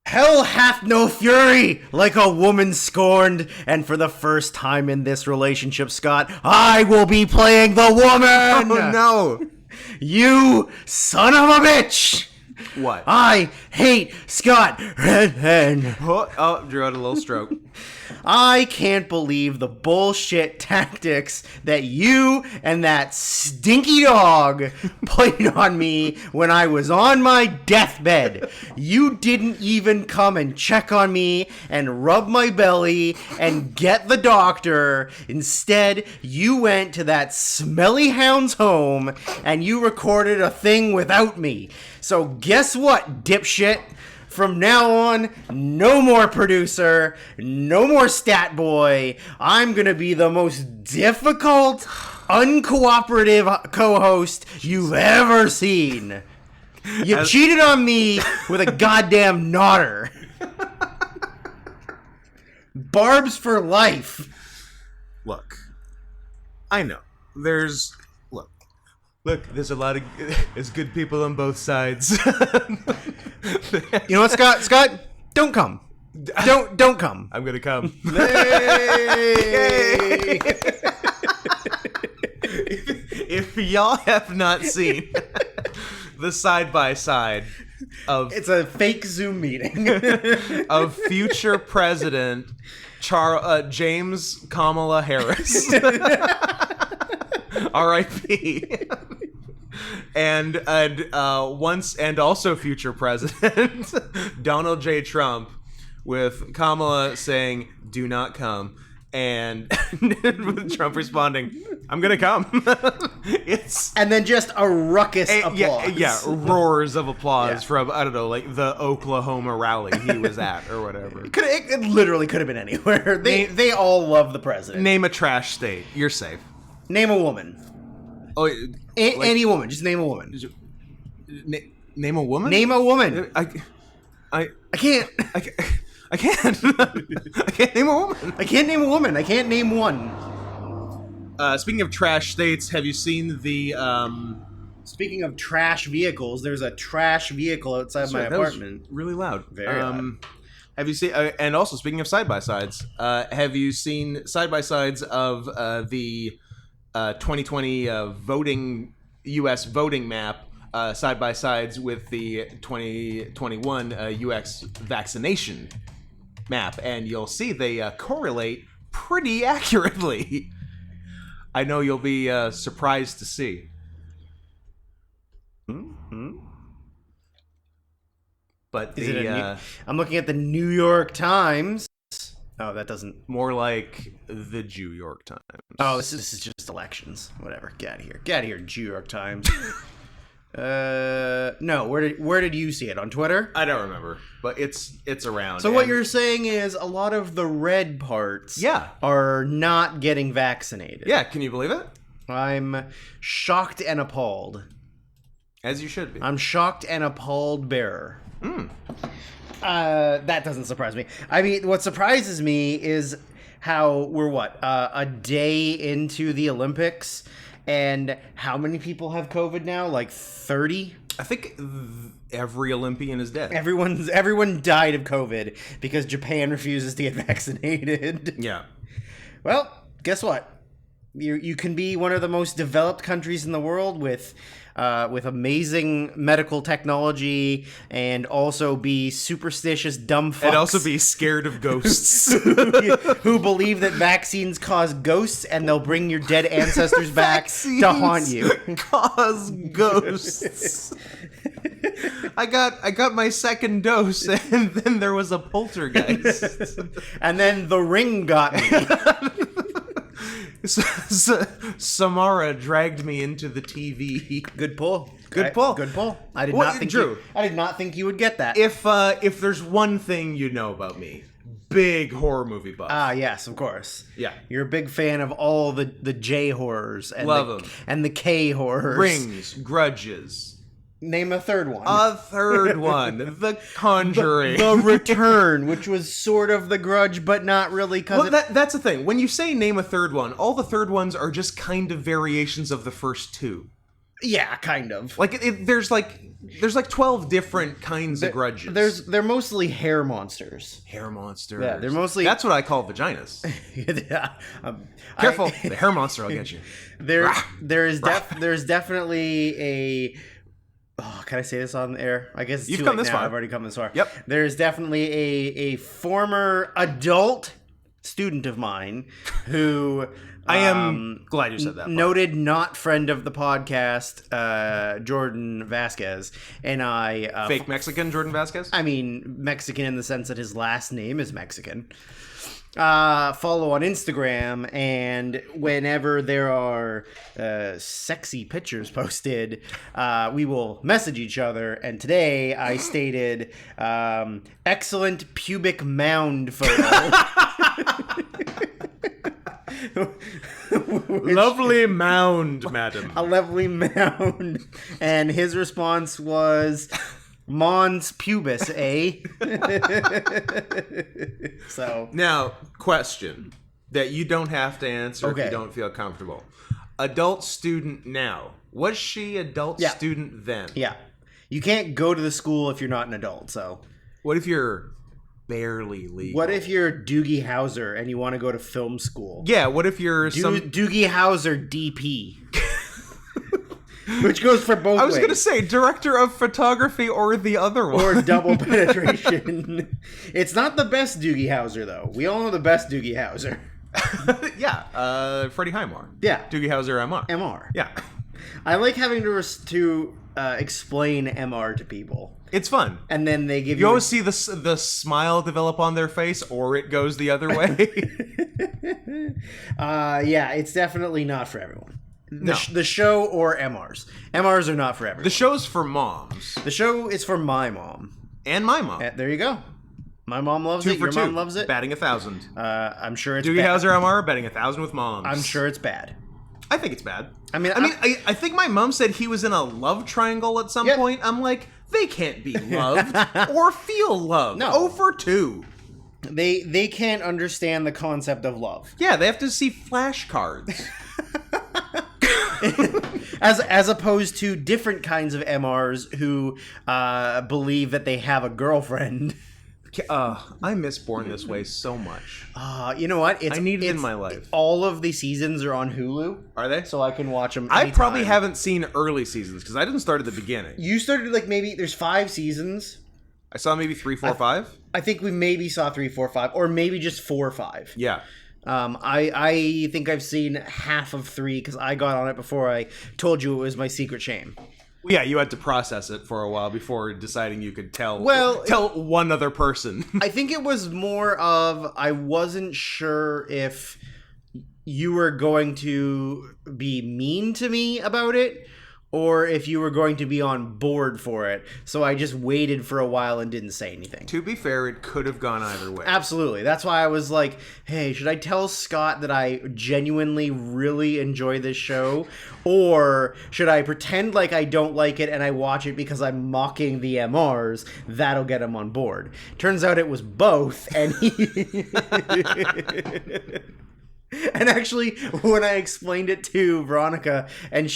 Hell hath no fury like a woman scorned, and for the first time in this relationship, Scott, I will be playing the woman! Oh no! You son of a bitch! What? I hate Scott Redhead. Oh, Drew had a little stroke. I can't believe the bullshit tactics that you and that stinky dog played on me when I was on my deathbed. You didn't even come and check on me and rub my belly and get the doctor. Instead, you went to that smelly hound's home and you recorded a thing without me. So guess what, dipshit? From now on, no more producer, no more stat boy. I'm gonna be the most difficult, uncooperative co-host you've ever seen. You cheated on me with a goddamn nodder. Barbs for life. Look, I know. There's a lot of there's good people on both sides. You know what, Scott? Scott, don't come. Don't come. I'm gonna come. Hey! If y'all have not seen the side by side of It's a fake Zoom meeting. of future president James Kamala Harris, R.I.P. and also future president Donald J. Trump, with Kamala saying "Do not come," and with Trump responding, "I'm gonna come." And then just a ruckus applause. Yeah, roars of applause from, I don't know, like the Oklahoma rally he was at or whatever. It literally could have been anywhere. They all love the president. Name a trash state. You're safe. Name a woman. Oh, Any woman. Just name a woman. Name a woman? Name a woman. I can't. I can't. I can't name a woman. I can't name a woman. I can't name one. Speaking of trash states, have you seen the... Speaking of trash vehicles, there's a trash vehicle outside my apartment. That was really loud. Very loud. Have you seen... and also, speaking of side-by-sides, have you seen side-by-sides of the 2020 U.S. voting map, side-by-sides with the 2021 U.S. vaccination map? And you'll see they correlate pretty accurately. I know you'll be surprised to see. Mm-hmm. But I'm looking at the New York Times. Oh, that doesn't... More like the New York Times. Oh, this is just elections. Whatever. Get out of here. Get out of here, New York Times. No. Where did you see it? On Twitter? I don't remember, but it's around. So what you're saying is a lot of the red parts are not getting vaccinated. Yeah, can you believe it? I'm shocked and appalled. As you should be. I'm shocked and appalled bearer. Mm. That doesn't surprise me. I mean, what surprises me is how we're a day into the Olympics, and how many people have COVID now? Like 30? I think every Olympian is dead. Everyone died of COVID because Japan refuses to get vaccinated. Yeah. Well, guess what? You can be one of the most developed countries in the world with amazing medical technology, and also be superstitious dumb fucks. And also be scared of ghosts. who believe that vaccines cause ghosts and they'll bring your dead ancestors back to haunt you. Cause ghosts. I got my second dose, and then there was a poltergeist. And then The Ring got me. Samara dragged me into the TV. Good pull. Good pull. Good pull. I did not think you would get that. If there's one thing you know about me, big horror movie buff. Ah, yes, of course. Yeah. You're a big fan of all the J horrors and Love them. And the K horrors. Rings, Grudges. Name a third one. A third one. The Conjuring. The Return, which was sort of The Grudge, but not really. That's the thing. When you say name a third one, all the third ones are just kind of variations of the first two. Yeah, kind of. Like there's like 12 different kinds of grudges. They're mostly hair monsters. Hair monsters. Yeah, they're mostly. That's what I call vaginas. Yeah, Careful, the hair monster will get you. There's definitely a. Oh, can I say this on air? I guess it's You've too come late this now. far. I've already come this far. Yep. There's definitely a former adult student of mine who I am glad you said that. noted not friend of the podcast, Jordan Vasquez, and I Fake Mexican Jordan Vasquez. I mean Mexican in the sense that his last name is Mexican. Follow on Instagram, and whenever there are sexy pictures posted, we will message each other. And today I stated excellent pubic mound photo. Lovely mound, madam. A lovely mound. And his response was Mons pubis, eh? So Now, question that you don't have to answer if Okay. you don't feel comfortable. Adult student now. Was she adult Yeah. student then? yeah, you can't go to the school if you're not an adult. So What if you're barely legal? what if you're Doogie Howser and you want to go to film school? Yeah, what if you're Doogie Howser DP. Which goes for both I was ways. going to say director of photography or the other one. Or double penetration. It's not the best Doogie Howser, though. We all know the best Doogie Howser. Yeah, Freddie Highmore. Yeah. Doogie Howser MR. MR. Yeah. I like having to explain MR to people. It's fun. And then they give You always see the smile develop on their face, or it goes the other way. Yeah, it's definitely not for everyone. No. The show or MRs. MRs are not for everyone. The show's for moms. The show is for my mom. And my mom. There you go. My mom loves 2 it. for Your 2. mom loves it. Batting 1,000. I'm sure it's Doogie bad. Howser MR betting 1,000 with moms. I'm sure it's bad. I think it's bad. I mean, I think my mom said he was in a love triangle at some Yep. point. I'm like, they can't be loved or feel loved. No. 0 for 2. They can't understand the concept of love. Yeah, they have to see flashcards. As opposed to different kinds of MRs who believe that they have a girlfriend. I miss Born This Way so much. You know what? I need it in my life. All of the seasons are on Hulu. Are they? So I can watch them I anytime. probably haven't seen early seasons because I didn't start at the beginning. You started like maybe there's 5 seasons. I saw maybe 3, 4, 5. I think we maybe saw 3, 4, 5, or maybe just 4 or 5. Yeah. I think I've seen half of 3 because I got on it before I told you it was my secret shame. Well, yeah, you had to process it for a while before deciding you could tell one other person. I think it was more of I wasn't sure if you were going to be mean to me about it or if you were going to be on board for it. So I just waited for a while and didn't say anything. To be fair, it could have gone either way. Absolutely. That's why I was like, hey, should I tell Scott that I genuinely really enjoy this show? Or should I pretend like I don't like it and I watch it because I'm mocking the MRs? That'll get him on board. Turns out it was both. And he... And actually, when I explained it to Veronica, and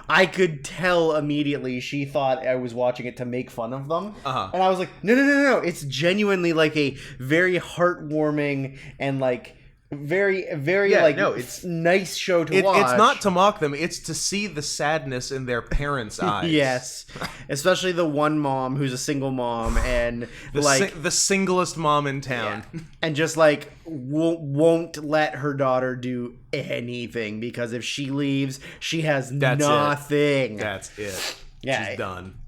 I could tell immediately she thought I was watching it to make fun of them. Uh-huh. And I was like, no. It's genuinely like a very heartwarming and like very it's nice show to watch. It's not to mock them, it's to see the sadness in their parents' eyes. Yes. Especially the one mom who's a single mom and the singlest mom in town. Yeah. And just like won't let her daughter do anything because if she leaves, she has nothing. That's it. Yeah. She's done.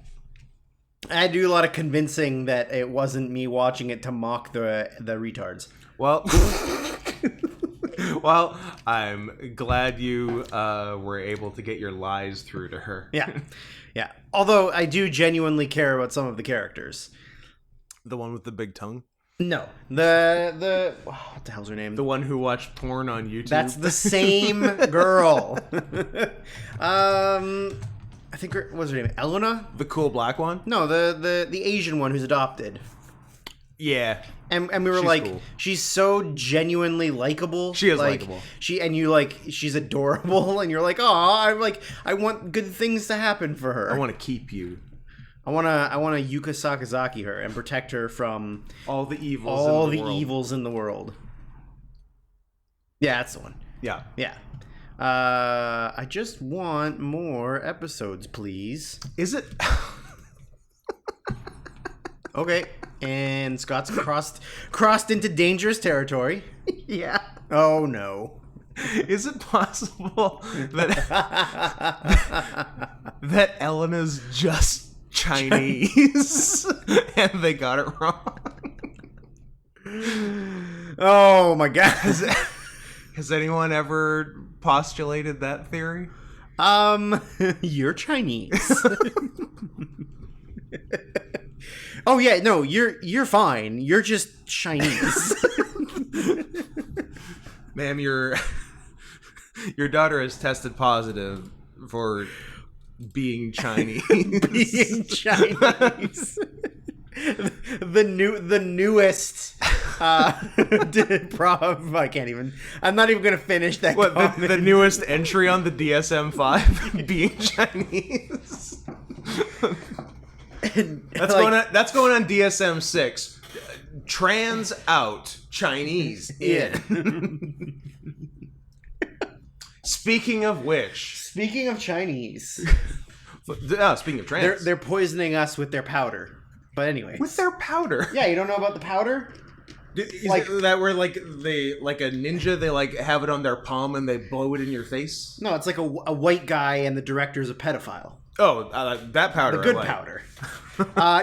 I had to do a lot of convincing that it wasn't me watching it to mock the retards. Well, well, I'm glad you were able to get your lies through to her. Yeah. Although I do genuinely care about some of the characters. The one with the big tongue? No. The what the hell's her name? The one who watched porn on YouTube? That's the same girl. I think what's her name? Elena? The cool black one? No, the Asian one who's adopted. Yeah. And we were She's like, cool. she's so genuinely likable. She is like, likable. She's adorable, and you're like, oh, I want good things to happen for her. I want to keep you. I wanna Yuka Sakazaki her and protect her from All the evils all in the the world. evils in the world. Yeah, that's the one. Yeah. Yeah. I just want more episodes, please. Is it... Okay. And Scott's crossed into dangerous territory. yeah. Oh no. Is it possible that that Elena's just Chinese and they got it wrong? Oh my god. Has anyone ever postulated that theory? You're Chinese. Oh yeah, no, you're fine. You're just Chinese. Ma'am, your daughter has tested positive for being Chinese. Being Chinese. the newest problem. I can't even. I'm not even gonna finish that. What comment. the newest entry on the DSM-5? Being Chinese. That's going on DSM-6. Trans out, Chinese in. Speaking of which, Speaking of Chinese, speaking of trans, they're poisoning us with their powder. But anyway, with their powder. yeah, you don't know about the powder? Is like- it that where like they like a ninja, they like have it on their palm and they blow it in your face? No, it's like a white guy and the director's a pedophile. Oh, that powder. The good I like. powder.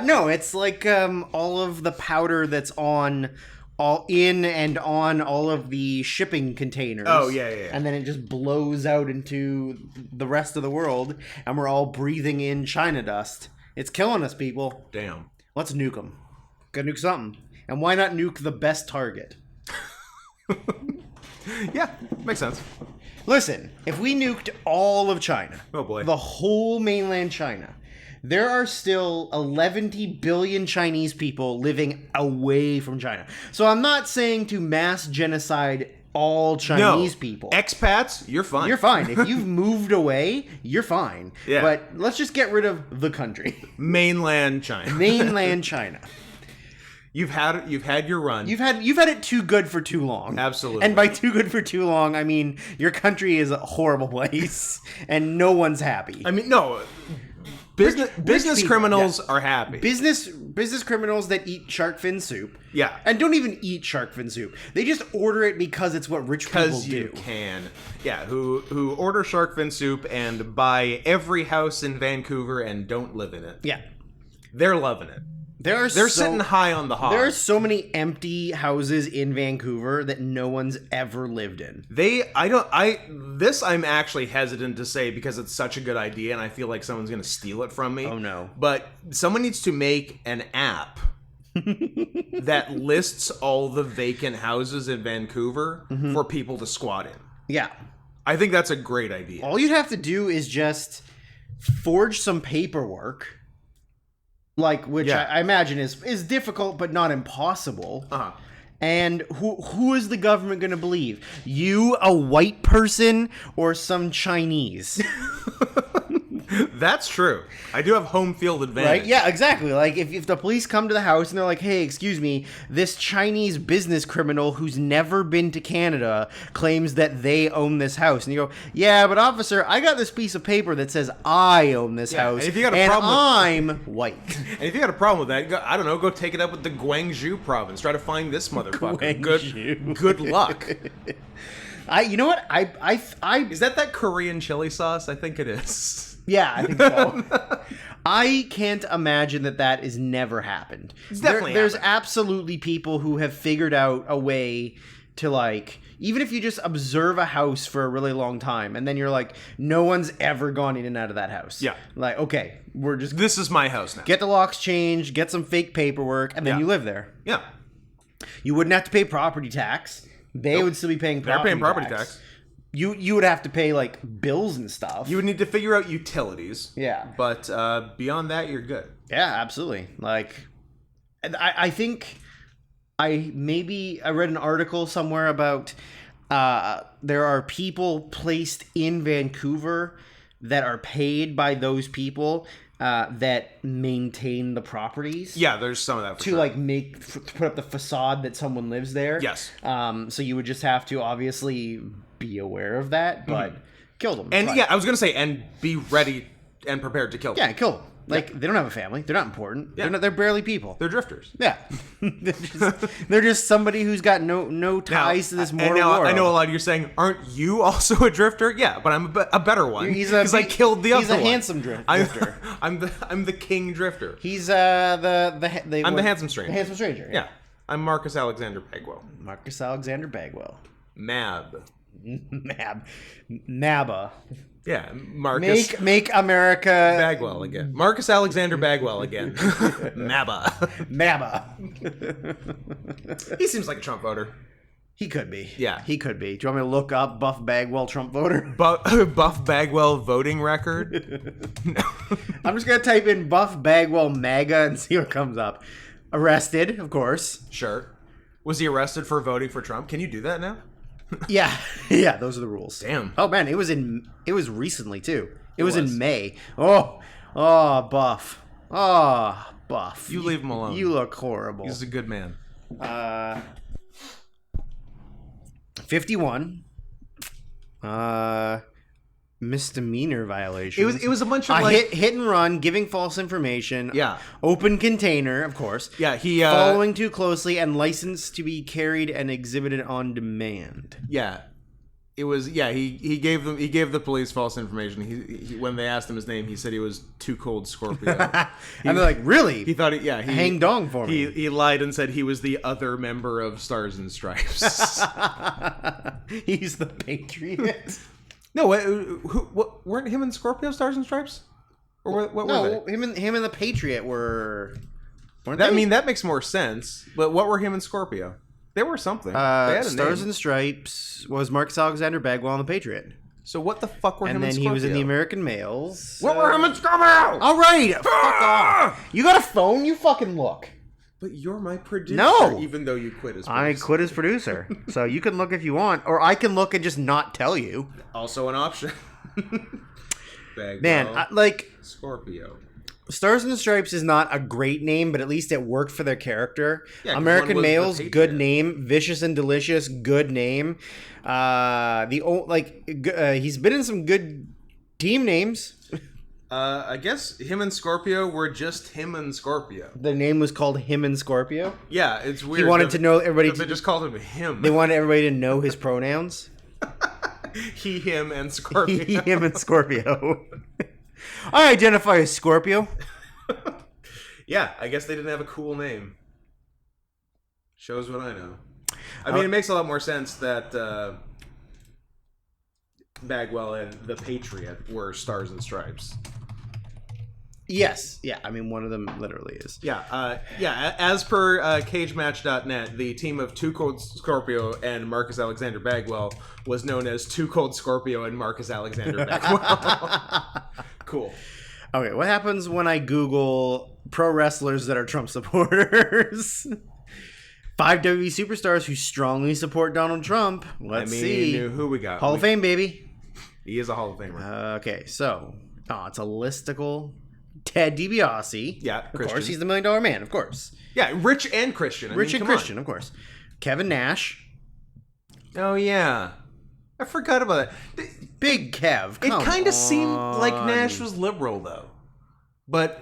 No, it's like all of the powder that's on all of the shipping containers. Oh, yeah. And then it just blows out into the rest of the world, and we're all breathing in China dust. It's killing us, people. Damn. Let's nuke them. Gotta nuke something. And why not nuke the best target? Yeah, makes sense. Listen, if we nuked all of China, Oh boy. the whole mainland China, there are still 11 billion Chinese people living away from China. So I'm not saying to mass genocide all Chinese people. Expats, you're fine. You're fine. If you've moved away, you're fine. Yeah. But let's just get rid of the country. Mainland China. Mainland China. You've had your run. You've had it too good for too long. Absolutely. And by too good for too long, I mean your country is a horrible place and no one's happy. I mean, no. Business people, criminals are happy. Business criminals that eat shark fin soup. Yeah. And don't even eat shark fin soup. They just order it because it's what rich people Because do. you can. Yeah, who order shark fin soup and buy every house in Vancouver and don't live in it. Yeah. They're loving it. They're sitting high on the hog. There are so many empty houses in Vancouver that no one's ever lived in. I'm actually hesitant to say because it's such a good idea and I feel like someone's going to steal it from me. Oh, no. But someone needs to make an app that lists all the vacant houses in Vancouver for people to squat in. Yeah. I think that's a great idea. All you'd have to do is just forge some paperwork. Like, which Yeah. I imagine is difficult but not impossible. Uh-huh. And who is the government going to believe? You, a white person, or some Chinese? That's true. I do have home field advantage. Right? Yeah, exactly. Like, if the police come to the house and they're like, hey, excuse me, this Chinese business criminal who's never been to Canada claims that they own this house. And you go, yeah, but officer, I got this piece of paper that says I own this house, and if you got a and problem with- I'm white. And if you got a problem with that, go take it up with the Guangzhou province. Try to find this motherfucker. Guangzhou. Good luck. You know what? Is that Korean chili sauce? I think it is. Yeah, I think so. I can't imagine that has never happened. It's definitely There's happened. absolutely people who have figured out a way to, like, even if you just observe a house for a really long time and then you're like, no one's ever gone in and out of that house. Yeah. Like, okay, we're just This is my house now. get the locks changed, get some fake paperwork, and then Yeah. you live there. Yeah. You wouldn't have to pay property tax. They would still be paying They're property paying property tax. You would have to pay, like, bills and stuff. You would need to figure out utilities. Yeah. But beyond that, you're good. Yeah, absolutely. Like, and I think I read an article somewhere about there are people placed in Vancouver that are paid by those people that maintain the properties. Yeah, there's some of that for to sure. like to put up the facade that someone lives there. Yes. So you would just have to obviously be aware of that, but kill them. And Fine. yeah, I was gonna say, and be ready and prepared to kill them. Yeah, kill them. Like they don't have a family. They're not important. Yeah. They're barely people. They're drifters. Yeah, they're just somebody who's got no ties to this mortal world. I know a lot of you are saying, aren't you also a drifter? Yeah, but I'm a better one because I killed the other one. He's a handsome drifter. I'm the king drifter. He's I'm the handsome stranger. The handsome stranger. Yeah, I'm Marcus Alexander Bagwell. Marcus Alexander Bagwell. Mab. Mabba. Yeah, Marcus. Make America Bagwell again. Marcus Alexander Bagwell again. Mabba. Mabba. He seems like a Trump voter. He could be. Yeah. He could be. Do you want me to look up Buff Bagwell Trump voter? Buff Bagwell voting record? No. I'm just going to type in Buff Bagwell MAGA and see what comes up. Arrested, of course. Sure. Was he arrested for voting for Trump? Can you do that now? Yeah. Yeah, those are the rules. Damn. Oh, man, it was recently, too. It was in May. Oh, Buff. Oh, Buff. You leave him alone. You look horrible. He's a good man. 51. Misdemeanor violations. It was a bunch of hit and run, giving false information. Yeah. Open container, of course. Yeah, he following too closely and licensed to be carried and exhibited on demand. Yeah. It was he gave the police false information. He when they asked him his name, he said he was Too Cold Scorpio. And they're like, "Really?" He thought he hang dong for me. He lied and said he was the other member of Stars and Stripes. He's the Patriot. No, what weren't him and Scorpio Stars and Stripes? Or what were they? him and the Patriot weren't I they? mean, that makes more sense. But what were him and Scorpio? They were something. They had a Stars name. and Stripes was Marcus Alexander Bagwell and the Patriot. So what the fuck were him And and then Scorpio? he was in the American Males. What were him and Scorpio? All right, fuck off. You got a phone? You fucking look. But you're my producer. No. Even though you quit as producer. I quit as producer. So you can look if you want. Or I can look and just not tell you. Also an option. Man, Scorpio. Stars and Stripes is not a great name, but at least it worked for their character. Yeah, 'cause American one was the Males, Patriot. good name. Vicious and Delicious, good name. He's been in some good team names. I guess him and Scorpio were just him and Scorpio. The name was called Him and Scorpio. Yeah, it's weird. He wanted to know everybody. They just called him him. They wanted everybody to know his pronouns. He, him, and Scorpio. Him and Scorpio. I identify as Scorpio. Yeah, I guess they didn't have a cool name. Shows what I know. I mean, it makes a lot more sense that Bagwell and the Patriot were Stars and Stripes. Yes. Yeah, I mean, one of them literally is. Yeah, as per CageMatch.net, the team of Too Cold Scorpio and Marcus Alexander Bagwell was known as Too Cold Scorpio and Marcus Alexander Bagwell. Cool. Okay, what happens when I Google pro wrestlers that are Trump supporters? 5 WWE superstars who strongly support Donald Trump. Let's see. Who we got? Hall of Fame, baby. He is a Hall of Famer. Okay, so, it's a listicle. Ted DiBiase. Yeah, of Christian. course. He's the $1 Million Man, of course. Yeah, Rich and Christian. Rich and Christian, of course. Kevin Nash. Oh, yeah. I forgot about that. Big Kev. It kind of seemed like Nash was liberal, though. But,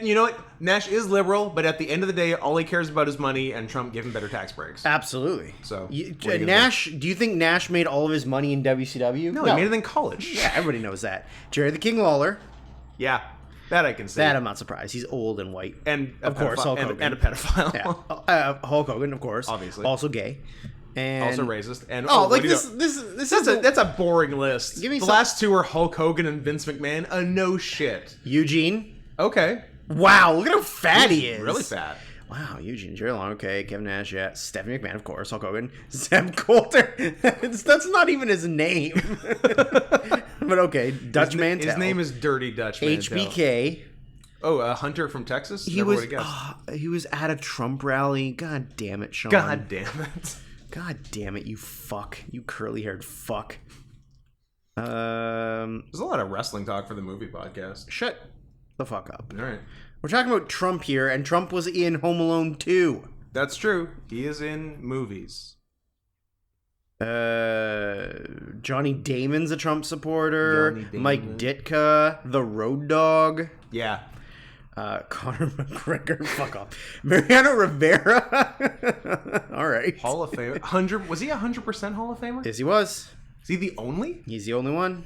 you know what? Nash is liberal, but at the end of the day, all he cares about is money and Trump giving better tax breaks. Absolutely. So, Nash, do you think Nash made all of his money in WCW? No, he made it in college. Yeah, everybody knows that. Jerry the King Lawler. Yeah, that I can see. That I'm not surprised. He's old and white. And of course, Hulk Hogan. And a pedophile. Yeah. Hulk Hogan, of course. Obviously. Also gay. And also racist. And that's a boring list. Give me the some... last two are Hulk Hogan and Vince McMahon. No shit. Eugene. Okay. Wow, look at how fat he is. Really fat. Wow, Eugene, Jerry Long, okay, Kevin Nash, yeah, Stephanie McMahon, of course, Hulk Hogan, Zeb Coulter. That's not even his name. But okay, Dutch Mantel. His name is Dirty Dutch Mantel. HBK. Oh, a hunter from Texas? He Never was would've guessed. he was at a Trump rally. God damn it, Sean. God damn it. God damn it, you fuck. You curly-haired fuck. There's a lot of wrestling talk for the movie podcast. Shut the fuck up. All right. We're talking about Trump here, and Trump was in Home Alone 2. That's true. He is in movies. Johnny Damon's a Trump supporter. Johnny Damon. Mike Ditka, the Road Dog. Yeah. Conor McGregor, fuck off. Mariano Rivera. All right. Hall of Fame. Was he 100% Hall of Famer? Yes, he was. Is he the only? He's the only one.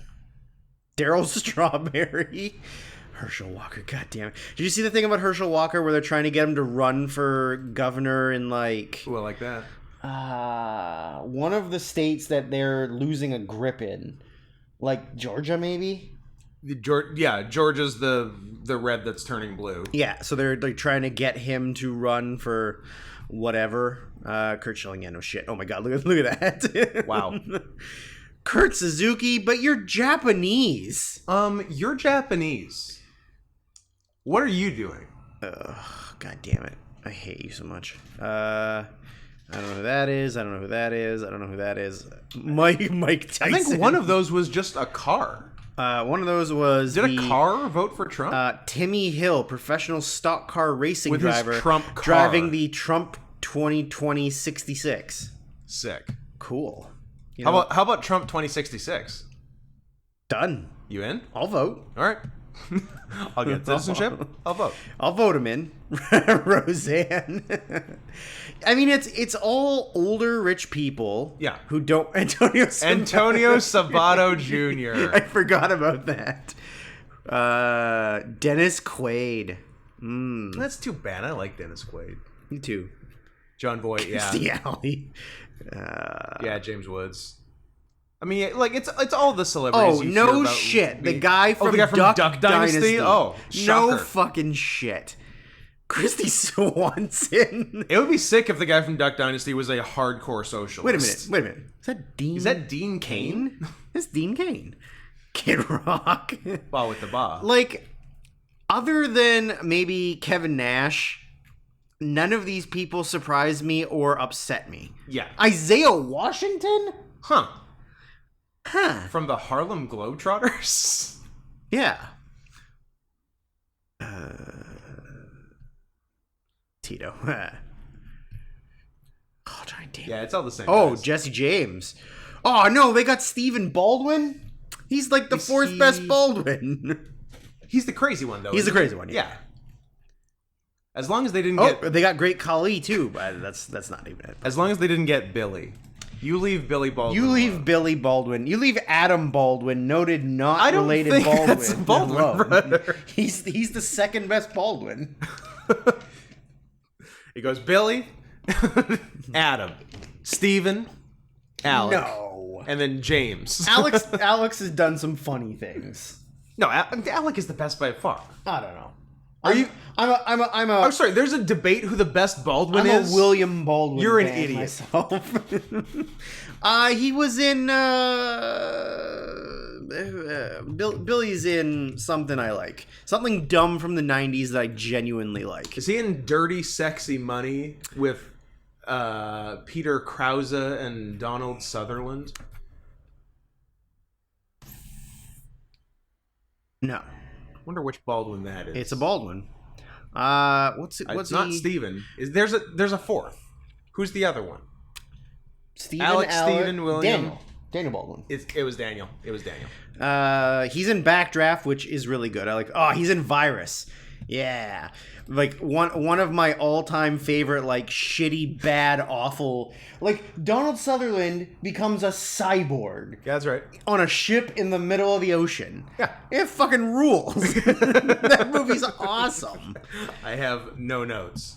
Daryl Strawberry. Herschel Walker, god damn it. Did you see the thing about Herschel Walker where they're trying to get him to run for governor in like... Ooh, I like that. one of the states that they're losing a grip in. Like Georgia, maybe? Georgia's the red that's turning blue. Yeah, so they're like trying to get him to run for whatever. Kurt Schilling, yeah, no shit. Oh my god, look at that. Wow. Kurt Suzuki, but you're Japanese. You're Japanese. What are you doing? God damn it. I hate you so much. I don't know who that is. I don't know who that is. I don't know who that is. Mike Tyson. I think one of those was just a car. One of those was Did a car vote for Trump? Timmy Hill, professional stock car racing With driver, his Trump car. driving the Trump 2020 66. Sick. Cool. You How know, about Trump 2066? done. You in? I'll vote. All right. I'll get citizenship. I'll vote. I'll vote him in. Roseanne. I mean, it's all older rich people. Yeah. Who don't Antonio Sabato Jr. I forgot about that. Dennis Quaid. That's too bad. I like Dennis Quaid. Me too. John Voight, yeah. The alley. Yeah, James Woods. I mean, like it's all the celebrities. Oh, you no hear about shit. The being- guy from, Duck Dynasty. Oh, no shocker. fucking shit. Christy Swanson. It would be sick if the guy from Duck Dynasty was a hardcore socialist. Wait a minute. Is that Dean Cain? It's Dean Cain. Kid Rock. Well, with the bar. Like, other than maybe Kevin Nash, none of these people surprise me or upset me. Yeah. Isaiah Washington? Huh. Huh. From the Harlem Globetrotters? Yeah. Tito. Oh, Johnny Damon. Yeah, it's all the same. Oh, guys. Jesse James. Oh, no, they got Stephen Baldwin? He's like the fourth best Baldwin. He's the crazy one, though. He's the isn't he? crazy one, yeah. As long as they didn't Oh, get... they got Great Khali, too. But that's not even it. As long as they didn't get Billy. You leave Billy Baldwin You leave alone. Billy Baldwin. You leave Adam Baldwin, noted not I don't related think Baldwin. that's Baldwin, alone. brother. He's the second best Baldwin. He goes, Billy, Adam, Steven, Alec, No. and then James. Alex has done some funny things. No, Alec is the best by far. I don't know. Are you? I'm I'm sorry. There's a debate who the best Baldwin I'm is. a William Baldwin. You're an fan idiot. Myself. He was in. Billy's in something I like. Something dumb from the '90s that I genuinely like. Is he in Dirty Sexy Money with Peter Krause and Donald Sutherland? No, Wonder which Baldwin that is. it's a Baldwin. What's It's not he? Steven. There's a fourth. Who's the other one? Steven, Alex, Steven, William. Daniel Baldwin. It was Daniel. It was Daniel. He's in Backdraft, which is really good. I like. Oh, he's in Virus. Yeah, like one of my all-time favorite, like shitty, bad, awful. Like Donald Sutherland becomes a cyborg Yeah, that's right. on a ship in the middle of the ocean. Yeah. It fucking rules. That movie's awesome. I have no notes.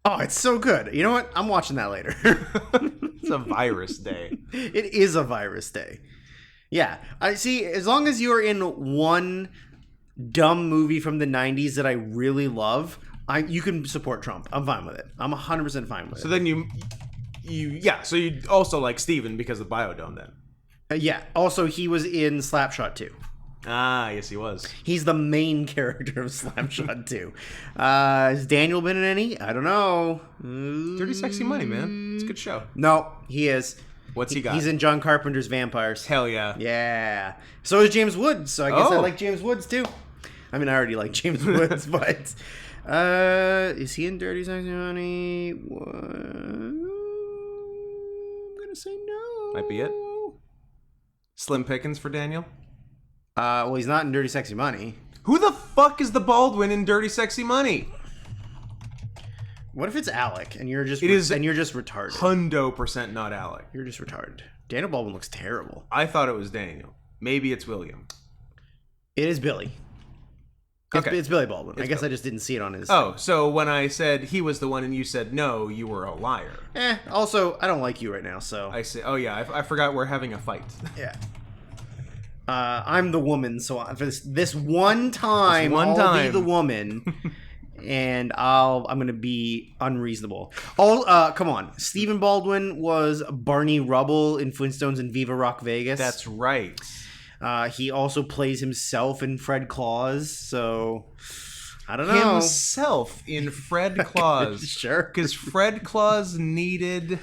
Oh, it's so good. You know what? I'm watching that later. It's a virus day. It is a virus day. Yeah. I see, as long as you're in one dumb movie from the 90s that I really love, you can support Trump. I'm fine with it. I'm 100% fine with So it. then you so you also like Steven because of Biodome then. Yeah. Also, he was in Slapshot too. Ah, yes, he was. He's the main character of Slapshot 2. Has Daniel been in any? I don't know. Dirty Sexy Money, man. It's a good show. No, he is. What's he got? He's in John Carpenter's Vampires. Hell yeah. Yeah. So is James Woods, so I guess I Oh. like James Woods too. I mean, I already like James Woods, but... is he in Dirty Sexy Money? What? I'm gonna say no. Might be it. Slim Pickens for Daniel. Well, he's not in Dirty Sexy Money. Who the fuck is the Baldwin in Dirty Sexy Money? What if it's Alec and you're just It you're just retarded? Hundo% not Alec. You're just retarded. Daniel Baldwin looks terrible. I thought it was Daniel. Maybe it's William. It is Billy. Okay. It's Billy Baldwin. I guess Billy. I just didn't see it on his. Oh, so when I said he was the one and you said no, you were a liar. Also, I don't like you right now, so. I say, oh yeah, I forgot we're having a fight. Yeah. I'm the woman, so for this one time, I'll be the woman, and I'm gonna be unreasonable. Come on, Stephen Baldwin was Barney Rubble in Flintstones and Viva Rock Vegas. That's right. He also plays himself in Fred Claus, so I don't know. Himself in Fred Claus. Sure. Because Fred Claus needed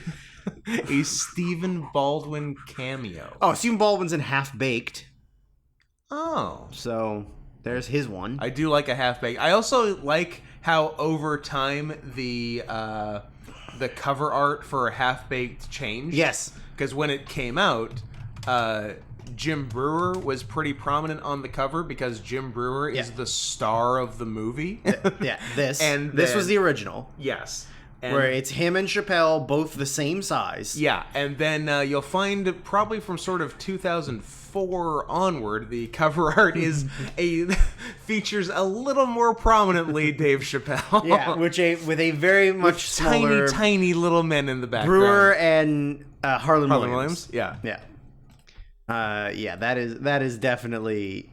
a Stephen Baldwin cameo. Oh, Stephen Baldwin's in Half Baked. Oh. So there's his one. I do like a half-baked. I also like how over time the cover art for Half-Baked changed. Yes. Because when it came out, Jim Brewer was pretty prominent on the cover because Jim Brewer is the star of the movie. Yeah, this. And this then- was the original. Yes. And Where it's him and Chappelle, both the same size. yeah, and then you'll find probably from sort of 2004 onward, the cover art features a little more prominently Dave Chappelle. Yeah, with a very much smaller tiny little men in the background. Brewer and Harlan Williams. Yeah. Yeah. That is definitely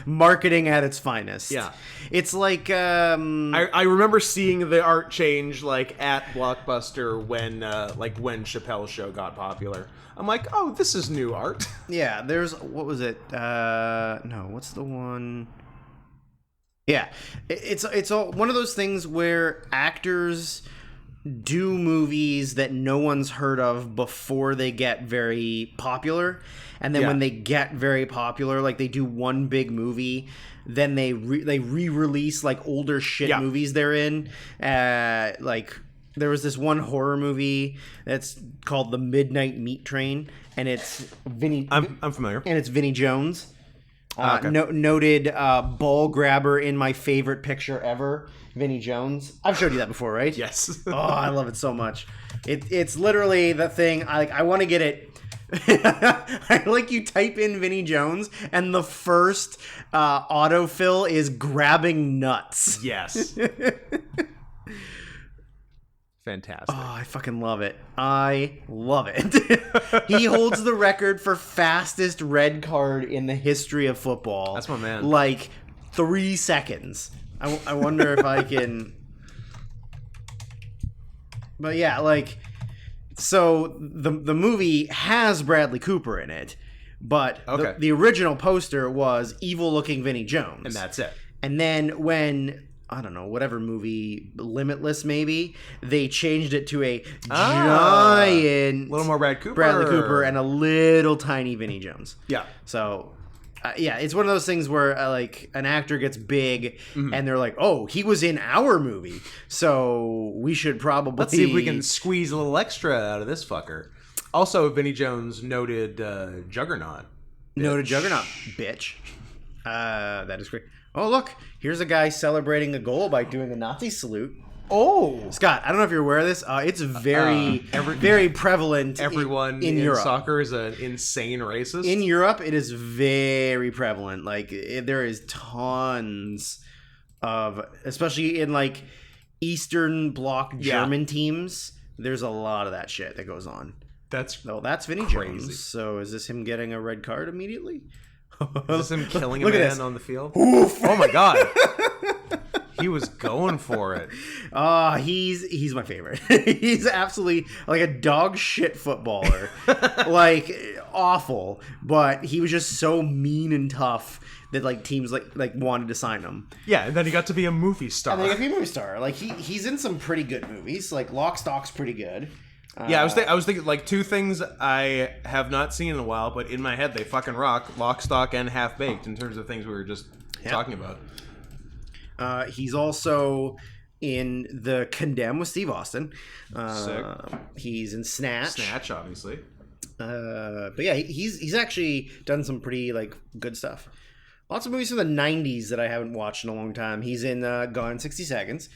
marketing at its finest. Yeah. It's like I remember seeing the art change like at Blockbuster when Chappelle's show got popular. I'm like, oh, this is new art. yeah, there's what was it? No, what's the one? Yeah, it's one of those things where actors do movies that no one's heard of before they get very popular, and then when they get very popular, like they do one big movie, then they re-release like older shit movies they're in. Like there was this one horror movie that's called The Midnight Meat Train, and it's Vinny. I'm familiar. And it's Vinny Jones. Okay. Noted ball grabber in my favorite picture ever, Vinny Jones. I've showed you that before, right? Yes. Oh, I love it so much. It's literally the thing. I want to get it. I like you type in Vinny Jones, and the first autofill is grabbing nuts. Yes. Fantastic. Oh, I fucking love it. I love it. He holds the record for fastest red card in the history of football. That's my man. Like 3 seconds. I wonder if I can... But yeah, like... So the movie has Bradley Cooper in it, but the original poster was evil-looking Vinny Jones. And that's it. And then when... I don't know, whatever movie, Limitless maybe, they changed it to a giant... A little more Bradley Cooper and a little tiny Vinny Jones. Yeah. So, it's one of those things where, like, an actor gets big, and they're like, oh, he was in our movie, so we should probably... Let's see if we can squeeze a little extra out of this fucker. Also, Vinny Jones noted Juggernaut. Noted Juggernaut, bitch. That is great. Oh, look, here's a guy celebrating a goal by doing a Nazi salute. Oh, Scott, I don't know if you're aware of this. It's very prevalent. Everyone in Europe. Soccer is an insane racist. In Europe, it is very prevalent. Like there is tons of, especially in like Eastern Bloc German teams. There's a lot of that shit that goes on. That's Vinny crazy. Jones. So is this him getting a red card immediately? Is this him killing a Look at man this. on the field? Oof. Oh my god. He was going for it. He's my favorite. He's absolutely like a dog shit footballer. Like awful, but he was just so mean and tough that like teams like wanted to sign him. Yeah, and then he got to be a movie star. And then he got to be a movie star. Like he's in some pretty good movies. Like Lock, Stock's pretty good. Yeah, I was thinking like two things I have not seen in a while, but in my head they fucking rock: Lock, Stock, and Half Baked in terms of things we were just talking about. He's also in the Condemn with Steve Austin. Sick. He's in Snatch. Snatch, obviously. But yeah, he's actually done some pretty like good stuff. Lots of movies from the 90s that I haven't watched in a long time. He's in Gone in 60 Seconds.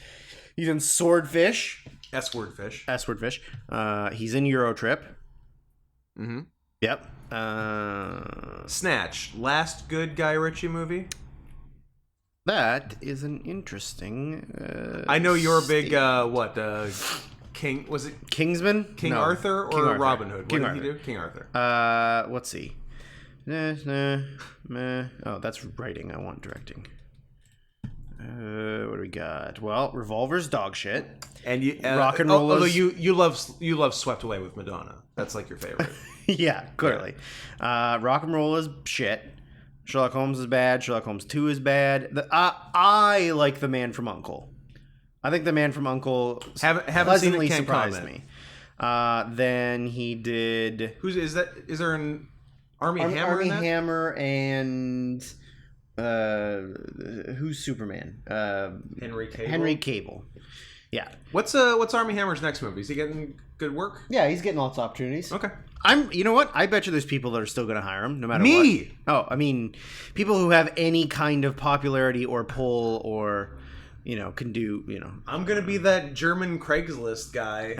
He's in Swordfish. S-word fish. S-word fish. He's in Eurotrip. Mm-hmm. Yep. Snatch. Last good Guy Ritchie movie? That is an interesting... I know you're a big, King... Was it Kingsman? King No. Arthur or King Arthur. Robin Hood? What King did Arthur. he do? King Arthur. Let's see. Oh, that's writing. I want directing. What do we got? Well, Revolver's dog shit. And you Rock and Roll. Although you love Swept Away with Madonna. That's like your favorite. Yeah, clearly. Rock and Roll is shit. Sherlock Holmes is bad. Sherlock Holmes 2 is bad. I like The Man from U.N.C.L.E. I think The Man from U.N.C.L.E. Haven't seen pleasantly it, can't surprised comment. me. Then he did Is there an Army Hammer Army in that? Hammer and who's Superman? Henry Cable. Henry Cable. Yeah. What's Army Hammer's next movie? Is he getting good work? Yeah, he's getting lots of opportunities. Okay. You know what? I bet you there's people that are still going to hire him no matter Me? what. Oh, I mean, people who have any kind of popularity or pull or, can do, I'm gonna be that German Craigslist guy.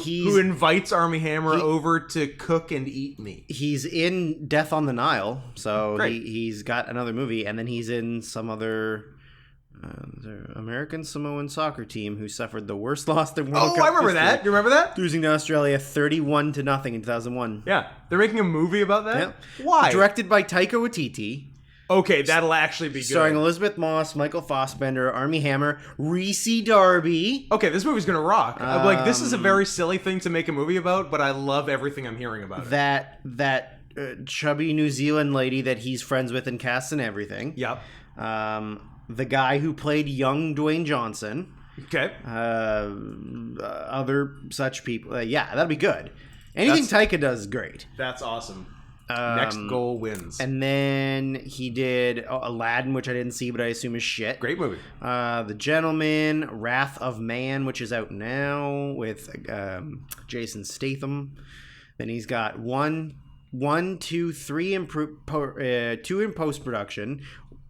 who invites Army Hammer over to cook and eat meat. He's in Death on the Nile, so Great. he's got another movie, and then he's in some other American Samoan soccer team who suffered the worst loss in World Cup I remember history, that. Do you remember that? losing to Australia 31-0 in 2001. Yeah, they're making a movie about that. Yeah. Why? Directed by Taika Waititi. Okay, that'll actually be good. Starring Elizabeth Moss, Michael Fassbender, Armie Hammer, Reese Darby. Okay, this movie's gonna rock. I'm like, this is a very silly thing to make a movie about, but I love everything I'm hearing about it. That chubby New Zealand lady that he's friends with and casts in everything. Yep. The guy who played young Dwayne Johnson. Okay. Other such people. Yeah, that'll be good. Anything Taika does is great. That's awesome. Next goal wins. And then he did Aladdin, which I didn't see, but I assume is shit. Great movie. The Gentleman, Wrath of Man, which is out now with Jason Statham. Then he's got one, two, three two in post-production,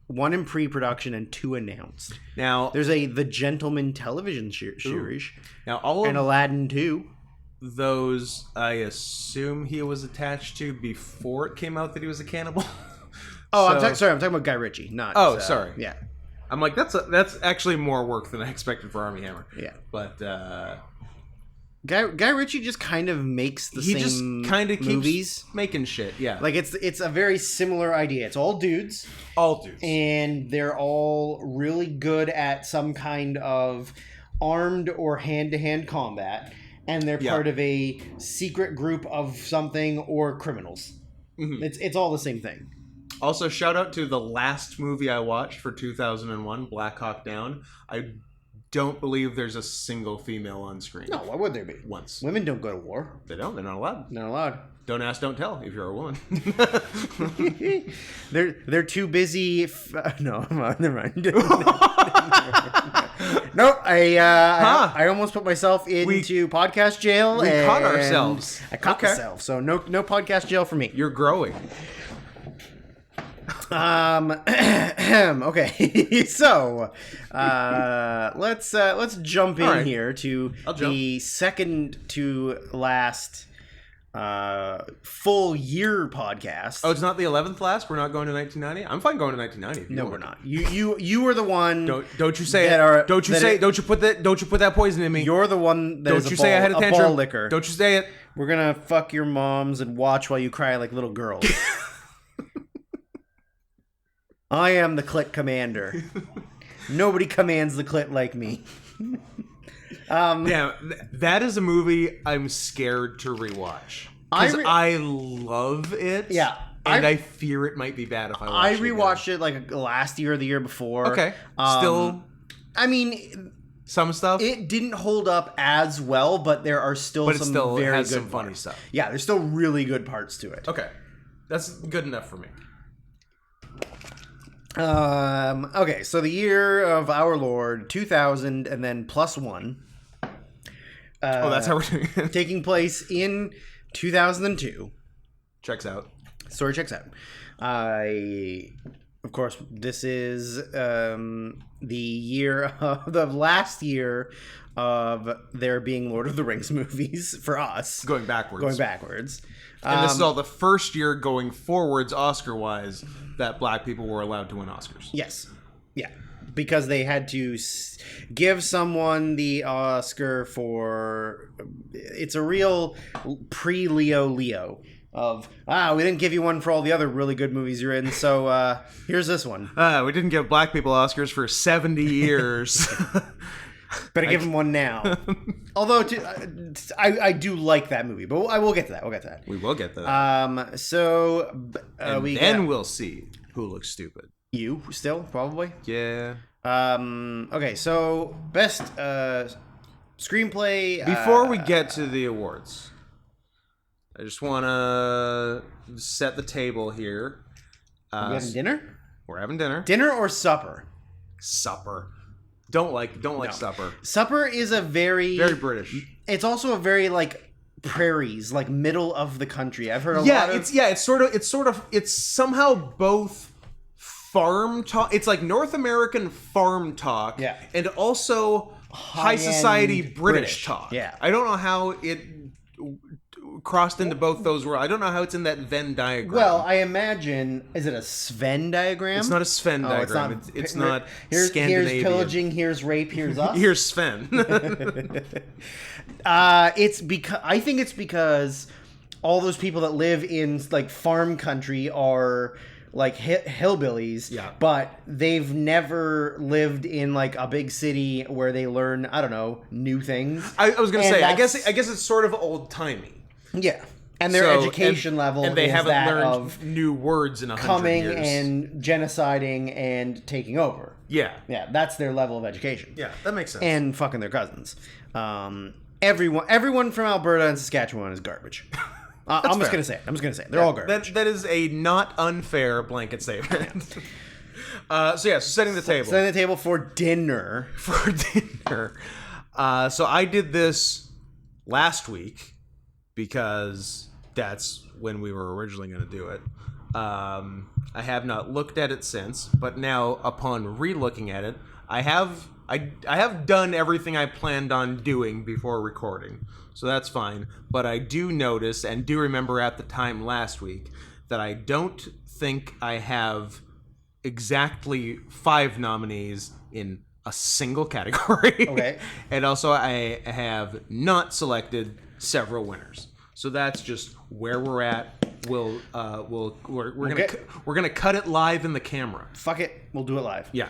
one in pre-production, and 2 announced. Now There's The Gentleman television series. Now all and of Aladdin 2. those, I assume he was attached to before it came out that he was a cannibal. Oh, I'm talking about Guy Ritchie, not. Oh, sorry. Yeah. I'm like, that's actually more work than I expected for Armie Hammer. Yeah. But Guy Ritchie just kind of makes the he same just kind of keeps movies. making shit. Yeah. Like it's a very similar idea. It's all dudes. all dudes. And they're all really good at some kind of armed or hand-to-hand combat, and they're part of a secret group of something or criminals. Mm-hmm. It's all the same thing. Also, shout out to the last movie I watched for 2001, Black Hawk Down. I don't believe there's a single female on screen. No, why would there be? Once. Women don't go to war. They don't. They're not allowed. Not allowed. Don't ask, don't tell if you're a woman. They're too busy. No, never mind. Nope. I almost put myself into podcast jail. We and caught ourselves. I caught myself. So no podcast jail for me. You're growing. Okay. So let's jump in here to the second to last full year podcast. Oh, it's not the 11th last? We're not going to 1990? I'm fine going to 1990. No, we're not. You were the one. Don't you say that it. are- Don't you that say it- Don't you put that poison in me. You're the one that Don't is you a say I had a ball tantrum. liquor. Don't you say it. We're gonna fuck your moms and watch while you cry like little girls. I am the click commander. Nobody commands the clit like me. Yeah, that is a movie I'm scared to rewatch. Because I love it. Yeah. And I fear it might be bad if I watch it. I rewatched it like last year or the year before. Okay. Still... I mean... Some stuff? It didn't hold up as well, but there are still but some it still very has good some funny stuff. Yeah, there's still really good parts to it. Okay. That's good enough for me. Okay, so the year of our Lord, 2000, and then +1. That's how we're doing it. Taking place in 2002. Checks out. Story checks out. Of course, this is the year of the last year of there being Lord of the Rings movies for us. Going backwards. And this is all the first year going forwards, Oscar-wise, that black people were allowed to win Oscars. Yes. Yeah. Because they had to give someone the Oscar for... It's a real pre-Leo of, we didn't give you one for all the other really good movies you're in, so here's this one. We didn't give black people Oscars for 70 years. Better give him one now. Although, I do like that movie, but I will get to that. We will get to that. We'll see who looks stupid. You still, probably? Yeah. Okay, so best screenplay. Before we get to the awards, I just want to set the table here. Are we having dinner? We're having dinner. Dinner or supper? Supper. Don't like supper. Supper is a very British. It's also a very prairies, middle of the country. I've heard a lot of... It's somehow both farm talk. It's like North American farm talk. Yeah. And also high society British talk. Yeah. I don't know how it crossed into both those worlds. I don't know how it's in that Venn diagram. Well, I imagine... Is it a Sven diagram? It's not a Sven diagram. It's not Scandinavian. Here's pillaging, here's rape, here's us. Here's Sven. It's because... I think it's because all those people that live in, farm country are... hillbillies, yeah, but they've never lived in a big city where they learn, I don't know, new things. I was gonna say, I guess it's sort of old timey. Yeah, and their education level, and they is haven't that learned of new words in 100 coming years. and genociding and taking over. Yeah, that's their level of education. Yeah, that makes sense. And fucking their cousins. Everyone from Alberta and Saskatchewan is garbage. I'm just gonna say it. They're all garbage. That is a not unfair blanket statement. So setting the table. Setting the table for dinner. So I did this last week because that's when we were originally going to do it. I have not looked at it since, but now upon re-looking at it, I have done everything I planned on doing before recording. So that's fine. But I do notice and do remember at the time last week that I don't think I have exactly 5 nominees in a single category. Okay. And also I have not selected several winners. So that's just where we're at. We're gonna cut it live in the camera. Fuck it, we'll do it live. Yeah.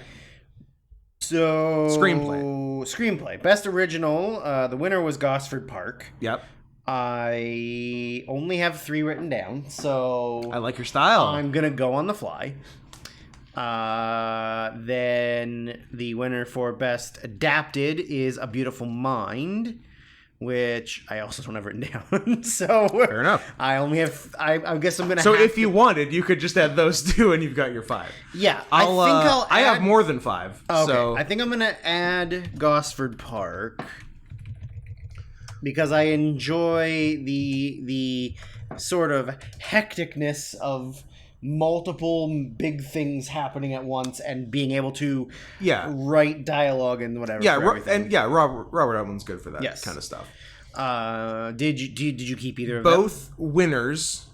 So screenplay. Best original. The winner was Gosford Park. Yep. I only have 3 written down, so I like your style. I'm gonna go on the fly. Then the winner for best adapted is A Beautiful Mind, which I also don't have written down. So fair enough. I only have. I guess I'm gonna. So if you wanted, you could just add those 2, and you've got your 5. Yeah, I have more than 5. Okay, so I think I'm gonna add Gosford Park because I enjoy the sort of hecticness of multiple big things happening at once and being able to write dialogue and whatever. Robert Englund's good for that kind of stuff. Did you keep either of both them? Winners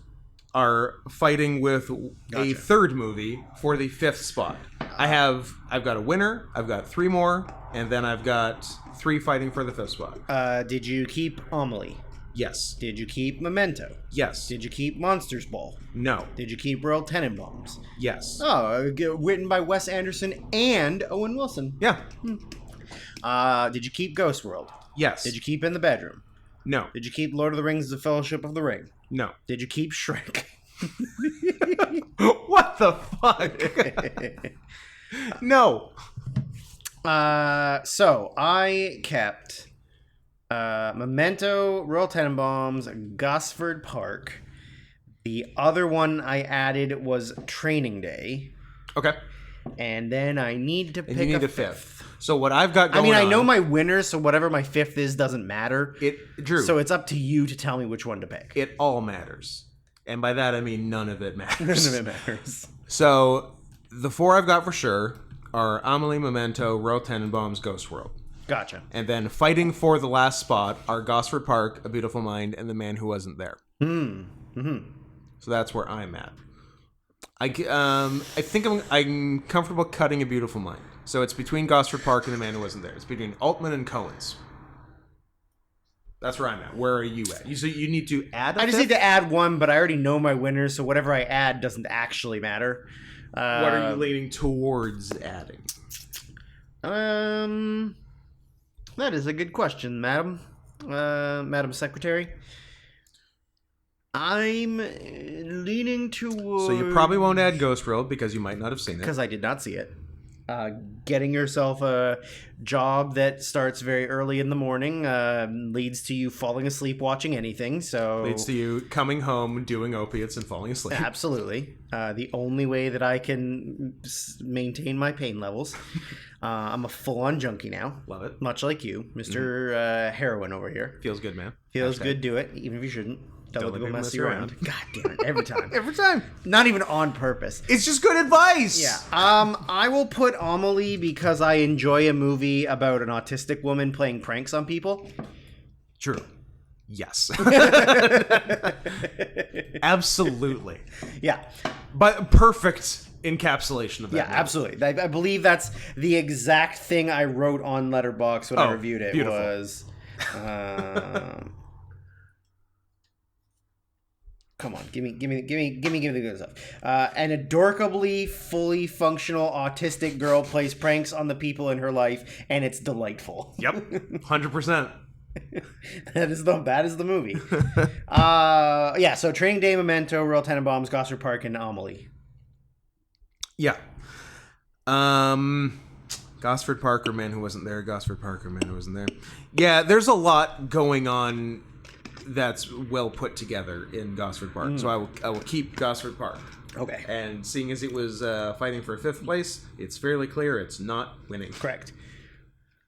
are fighting with a third movie for the 5th spot. I've got a winner, I've got 3 more, and then I've got 3 fighting for the 5th spot. Did you keep Amelie? Yes. Did you keep Memento? Yes. Did you keep Monsters Ball? No. Did you keep Royal Tenenbaums? Yes. Oh, written by Wes Anderson and Owen Wilson. Yeah. Did you keep Ghost World? Yes. Did you keep In the Bedroom? No. Did you keep Lord of the Rings: The Fellowship of the Ring? No. Did you keep Shrek? What the fuck? No. So I kept Memento, Royal Tenenbaums, Gosford Park. The other one I added was Training Day. Okay. And then I need to pick And you need a a fifth. So what I've got I going mean, I know on- my winners, so whatever my fifth is doesn't matter. Drew. So it's up to you to tell me which one to pick. It all matters. And by that I mean none of it matters. None of it matters. So the 4 I've got for sure are Amelie, Memento, Royal Tenenbaums, Ghost World. Gotcha. And then fighting for the last spot are Gosford Park, A Beautiful Mind, and The Man Who Wasn't There. So that's where I'm at. I think I'm comfortable cutting A Beautiful Mind. So it's between Gosford Park and The Man Who Wasn't There. It's between Altman and Cohen's. That's where I'm at. Where are you at? So you need to add a I just fifth? need to add one, but I already know my winners, so whatever I add doesn't actually matter. What are you leaning towards adding? That is a good question, Madam. Madam Secretary. I'm leaning towards... So you probably won't add Ghost World because you might not have seen it. Because I did not see it. Getting yourself a job that starts very early in the morning leads to you falling asleep watching anything. So Leads to you coming home, doing opiates, and falling asleep. absolutely the only way that I can maintain my pain levels. I'm a full-on junkie now. Love it. Much like you, Mr. Heroin over here. Feels good, man. Feels Hashtag. good, do it, even if you shouldn't. Don't let people mess you around. God damn it, every time. Every time. Not even on purpose. It's just good advice. Yeah. I will put Amelie because I enjoy a movie about an autistic woman playing pranks on people. True. Yes. Absolutely. Yeah. But perfect encapsulation of that. Yeah, movie. absolutely. I believe that's the exact thing I wrote on Letterboxd when I reviewed it. Beautiful. Was come on, give me the good stuff. An adorably fully functional autistic girl plays pranks on the people in her life, and it's delightful. Yep. 100%. that is the movie. Yeah. So Training Day, Memento, Royal Tenenbaums, Gosford Park, and Amelie. Yeah. Gosford Park or Man Who Wasn't There. Gosford Park or Man Who Wasn't There. Yeah, there's a lot going on that's well put together in Gosford Park. So I will keep Gosford Park. Okay. And seeing as it was fighting for 5th place, it's fairly clear it's not winning. Correct.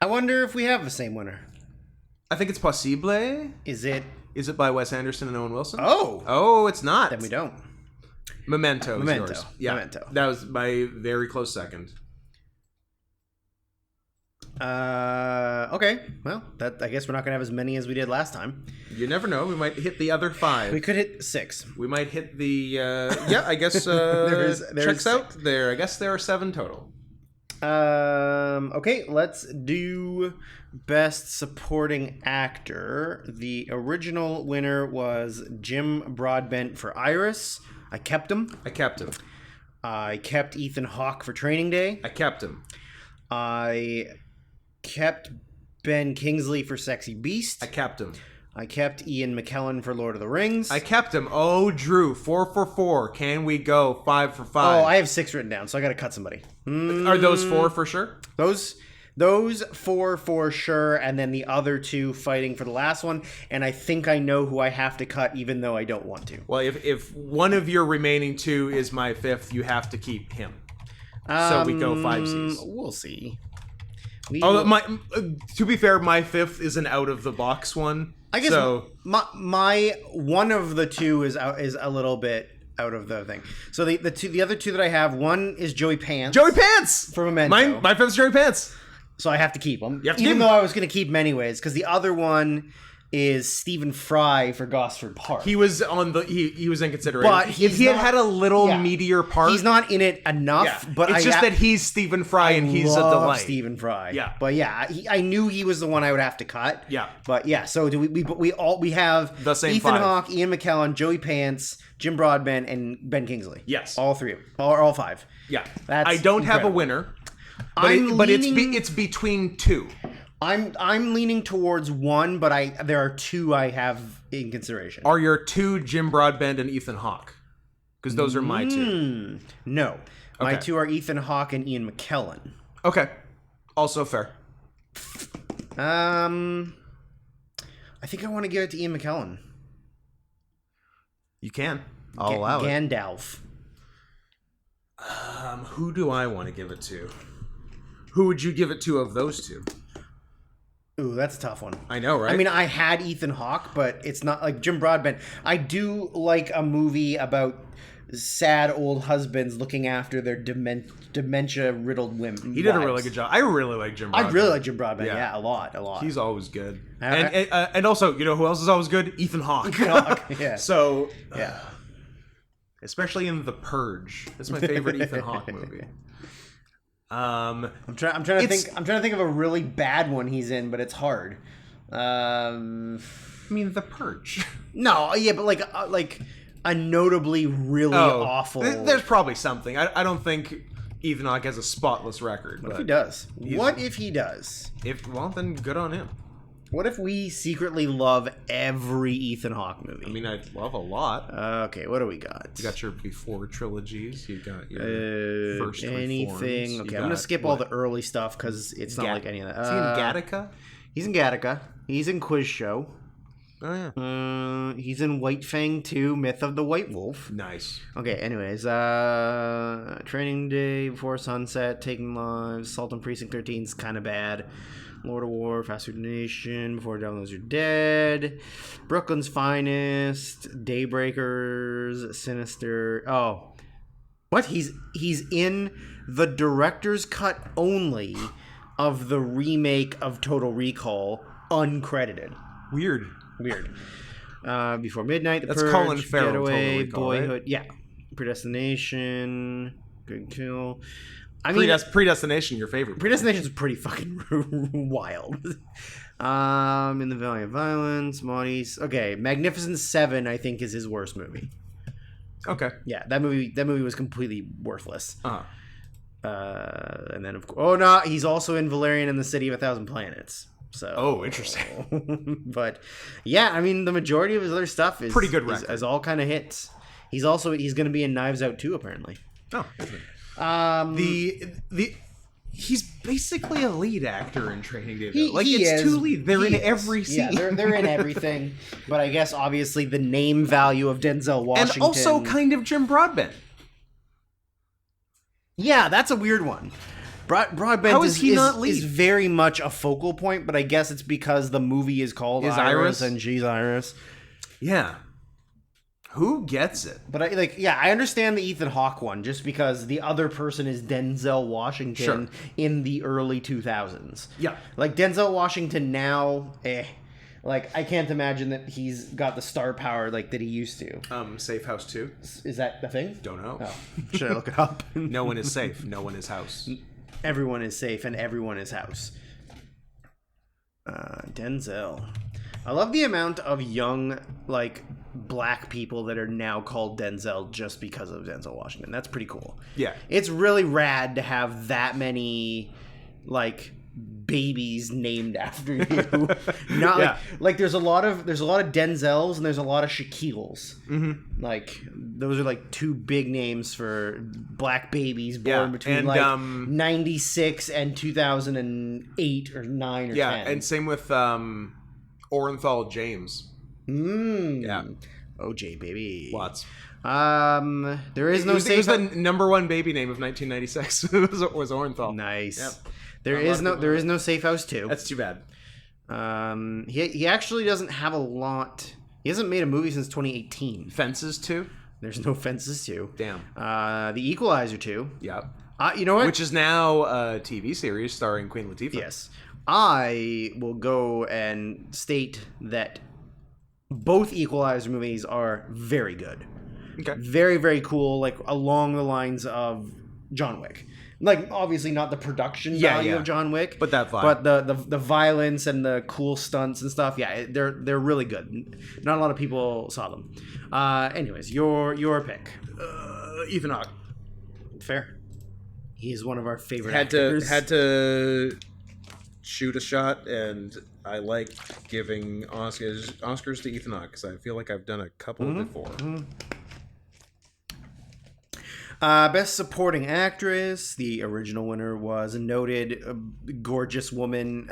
I wonder if we have the same winner. I think it's possible. Is it? Is it by Wes Anderson and Owen Wilson? Oh. Oh, it's not. Then we don't. Memento is yours. Yeah. Memento. That was my very close second. Okay. Well, I guess we're not gonna have as many as we did last time. You never know. We might hit the other 5. We could hit 6. We might hit the yeah. I guess There's checks out there. I guess there are 7 total. Okay. Let's do Best Supporting Actor. The original winner was Jim Broadbent for Iris. I kept him. I kept him. I kept Ethan Hawke for Training Day. I kept him. I kept Ben Kingsley for Sexy Beast. I kept him. I kept Ian McKellen for Lord of the Rings. I kept him. Oh, Drew, 4 for 4. Can we go 5 for 5? Oh, I have 6 written down, so I got to cut somebody. Are those 4 for sure? Those 4 for sure, and then the other 2 fighting for the last one. And I think I know who I have to cut, even though I don't want to. Well, if one of your remaining 2 is my 5th, you have to keep him. So we go 5Cs. We'll see. To be fair, my 5th is an out of the box one. I guess so. my one of the 2 is a little bit out of the thing. So the other 2 that I have, one is Joey Pants. Joey Pants for Memento. My 5th's Joey Pants. So I have to keep him. You have to even keep though him. I was going to keep him anyways, because the other one is Stephen Fry for Gosford Park. He was on the he was in consideration. But if he's he had not- had a little yeah. meatier part, He's not in it enough, but it's just that he's Stephen Fry and he's a love delight. Stephen Fry. Yeah. But yeah, I knew he was the one I would have to cut. Yeah. But yeah, so do we have The same Ethan five. Hawke, Ian McKellen, Joey Pants, Jim Broadbent, and Ben Kingsley. Yes. All three of them. All five. Yeah, That's I don't have a incredible. winner, but, I'm leaning- it's between two. I'm leaning towards one, but there are two I have in consideration. Are your two Jim Broadbent and Ethan Hawke? Because those are my two. No. My Okay. two are Ethan Hawke and Ian McKellen. Okay, also fair. I think I want to give it to Ian McKellen. You can. I'll allow it. Gandalf. Who do I want to give it to? Who would you give it to of those two? Ooh, that's a tough one. I know, right? I mean, I had Ethan Hawke, but it's not like Jim Broadbent. I do like a movie about sad old husbands looking after their dementia-riddled women. he did a really good job. I really like Jim Broadbent. I really like Jim Broadbent. Yeah. Yeah, a lot. He's always good. I- And also, you know who else is always good? Ethan Hawke. yeah. So, Yeah. especially in The Purge. That's my favorite Ethan Hawke movie. I'm trying to think. I'm trying to think of a really bad one he's in, but it's hard. I mean, The Purge. No, yeah, but like a notably really awful. There's probably something. I don't think Ethan Hawke has a spotless record. What if but he does? What if he does? Well, then good on him. What if we secretly love every Ethan Hawke movie? I mean, I love a lot. Okay, what do we got? You got your before trilogies. You got your first anything. reforms. Okay, You I'm gonna got skip all the early stuff because it's not like any of that. Is he in Gattaca? He's in Gattaca. He's in Quiz Show. Oh yeah. He's in White Fang 2, Myth of the White Wolf. Nice. Okay, anyways, Training Day, Before Sunset, Taking Lives, Salt and Precinct 13 is kind of bad. Lord of War, Fast Food Nation, Before Devils Are Dead, Brooklyn's Finest, Daybreakers, Sinister. Oh, what? He's in the director's cut only of the remake of Total Recall, uncredited. Weird. Before Midnight, The That's Purge, Colin Farrell, Getaway, Total Recall, right? Boyhood, yeah, Predestination, Good Kill. I mean, Predestination, your favorite. Predestination's pretty fucking wild. In the Valley of Violence, Maudie's. Okay, Magnificent Seven, I think, is his worst movie. Okay. Yeah, that movie was completely worthless. Uh-huh. And then of course, oh no, he's also in Valerian and the City of a Thousand Planets. So, Oh, interesting. but yeah, I mean, the majority of his other stuff is Pretty good record. is all kind of hits. He's going to be in Knives Out too, apparently. Oh. He's basically a lead actor in Training Day. Though. It's two lead. They're in every scene. Yeah, they're in everything. But I guess obviously the name value of Denzel Washington, and also kind of Jim Broadbent. yeah, that's a weird one. Broadbent How is he not lead? is very much a focal point, but I guess it's because the movie is called Is Iris Iris? and she's Iris. Yeah. Who gets it? But I understand the Ethan Hawke one just because the other person is Denzel Washington Sure. in the early 2000s. Yeah. Like Denzel Washington now, like I can't imagine that he's got the star power like that he used to. Safe House 2? Is that the thing? Don't know. Oh, should I look it up? No one is safe. No one is house. Everyone is safe and everyone is house. Denzel. I love the amount of young, like, black people that are now called Denzel just because of Denzel Washington. That's pretty cool. Yeah. It's really rad to have that many, like, babies named after you. Not Yeah. like there's a lot of Denzels and there's a lot of Shaquilles. Mm-hmm. Like those are like two big names for black babies born Yeah, between and, 96 and 2008 or 9 or 10. And same with Orenthal James. Yeah. OJ baby. Lots. There is no It was safe. the number one baby name of 1996. was Nice. Orenthal. Yep. There is no Safe House 2. That's too bad. He actually doesn't have a lot. He hasn't made a movie since 2018. Fences 2? There's no Fences 2. Damn. The Equalizer 2. Yep. You know what? Which is now a TV series starring Queen Latifah. Yes. I will go and state that both Equalizer movies are very good. Okay. Very, very cool, like along the lines of John Wick. Like, obviously not the production value of John Wick, But that vibe. but the violence and the cool stunts and stuff. Yeah, they're really good. Not a lot of people saw them. Anyways, your pick. Ethan Hawke. Fair. He's one of our favorite Had actors. to shoot a shot, and I like giving Oscars to Ethan Hawke because I feel like I've done a couple before. Best Supporting Actress. The original winner was a noted gorgeous woman,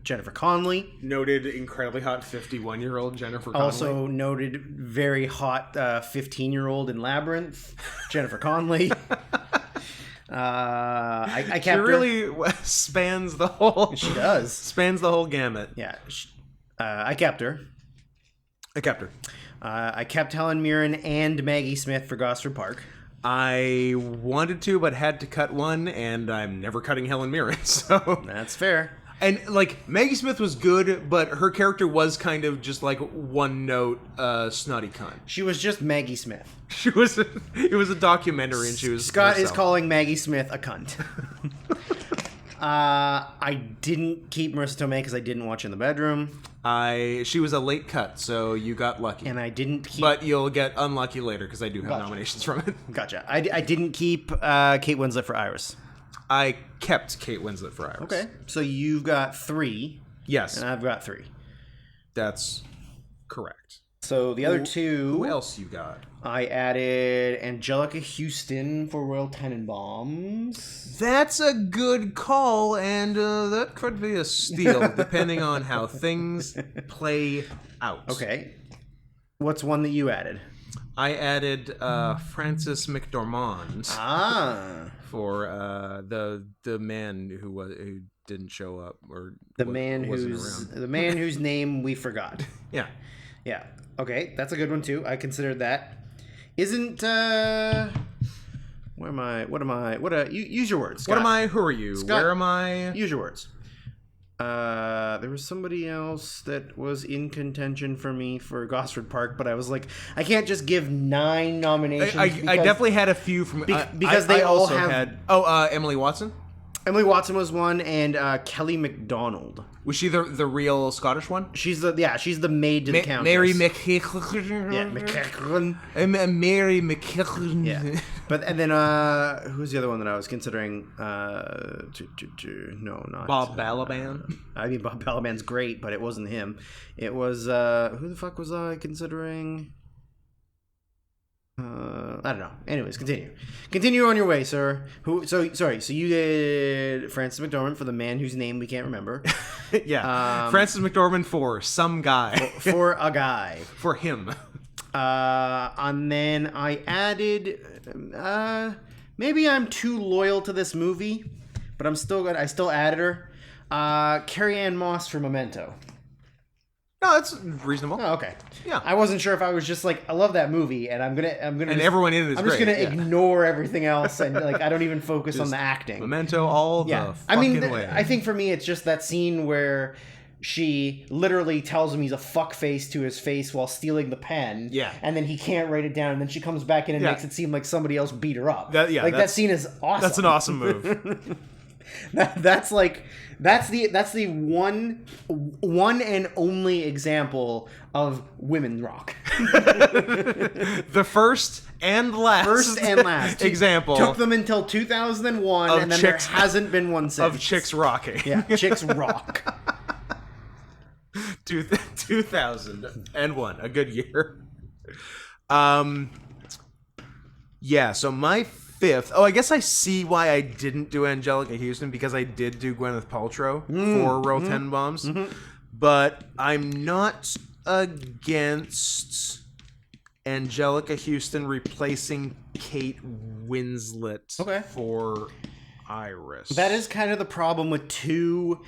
Jennifer Connelly. Noted incredibly hot 51-year-old Jennifer Connelly. Also noted very hot 15-year-old in Labyrinth, Jennifer Connelly. I She kept her. really spans the whole. She does. Spans the whole gamut. Yeah. I kept her. I kept her. I kept Helen Mirren and Maggie Smith for Gosford Park. I wanted to, but had to cut one, and I'm never cutting Helen Mirren. So, That's fair. and like Maggie Smith was good, but her character was kind of just like one note, snotty cunt. She was just Maggie Smith. She was. It was a documentary, and she was. Scott is herself. calling Maggie Smith a cunt. I didn't keep Marissa Tomei because I didn't watch In the Bedroom, She was a late cut, so you got lucky. and I didn't keep. But you'll get unlucky later because I do have Gotcha. nominations from it. Gotcha. I didn't keep Kate Winslet for Iris. I kept Kate Winslet for Iris. Okay, so you've got 3, Yes, and I've got 3. that's correct. So the other 2, Who else you got? I added Angelica Houston for Royal Tenenbaums. That's a good call, and that could be a steal, depending on how things play out. Okay. What's one that you added? I added Francis McDormand for the man who didn't show up or The wa- man wasn't whose around. the man whose name we forgot. Yeah. Yeah. Okay, that's a good one too. I considered that. Isn't where am I? What am I? Use your words. What am Scott. I? Who are you? Scott. Where am I? Use your words. There was somebody else that was in contention for me for Gosford Park, but I was like, I can't just give 9 nominations. I because definitely had a few from because they all also have- had Emily Watson. Emily Watson was one, and Kelly MacDonald. Was she the real Scottish one? She's the maid to the countess. Mary Yeah, McKechlan. McKechlan. Mary McKechlan. Yeah, but and then who's the other one that I was considering? No, not Bob Balaban. I mean, Bob Balaban's great, but it wasn't him. It was who the fuck was I considering? I don't know. Anyways, continue on your way, sir. So you did Frances McDormand for the man whose name we can't remember. Yeah. Francis McDormand for some guy. For a guy. For him. And then I added maybe I'm too loyal to this movie, but I still added her. Carrie Ann Moss for Memento. No, that's reasonable. Oh, okay. Yeah. I wasn't sure if I was just like, I love that movie, and I'm gonna. And just, everyone in it is I'm great. just gonna yeah. ignore everything else, and like I don't even focus on the acting. Memento all Yeah, the I mean, fucking way. I think for me, it's just that scene where she literally tells him he's a fuckface to his face while stealing the pen. Yeah. and then he can't write it down, and then she comes back in and Yeah. makes it seem like somebody else beat her up. That- yeah, like that that's- scene is awesome. That's an awesome move. That's the one and only example of women rock. The first and last. example Took them until 2001, Of and then chicks- there hasn't been one since. of chicks rocking. Yeah, chicks rock. 2001, a good year. Yeah, so my 5th. Oh, I guess I see why I didn't do Angelica Houston, because I did do Gwyneth Paltrow for Royal Tenenbaums. But I'm not against Angelica Houston replacing Kate Winslet Okay. for Iris. That is kind of the problem with 2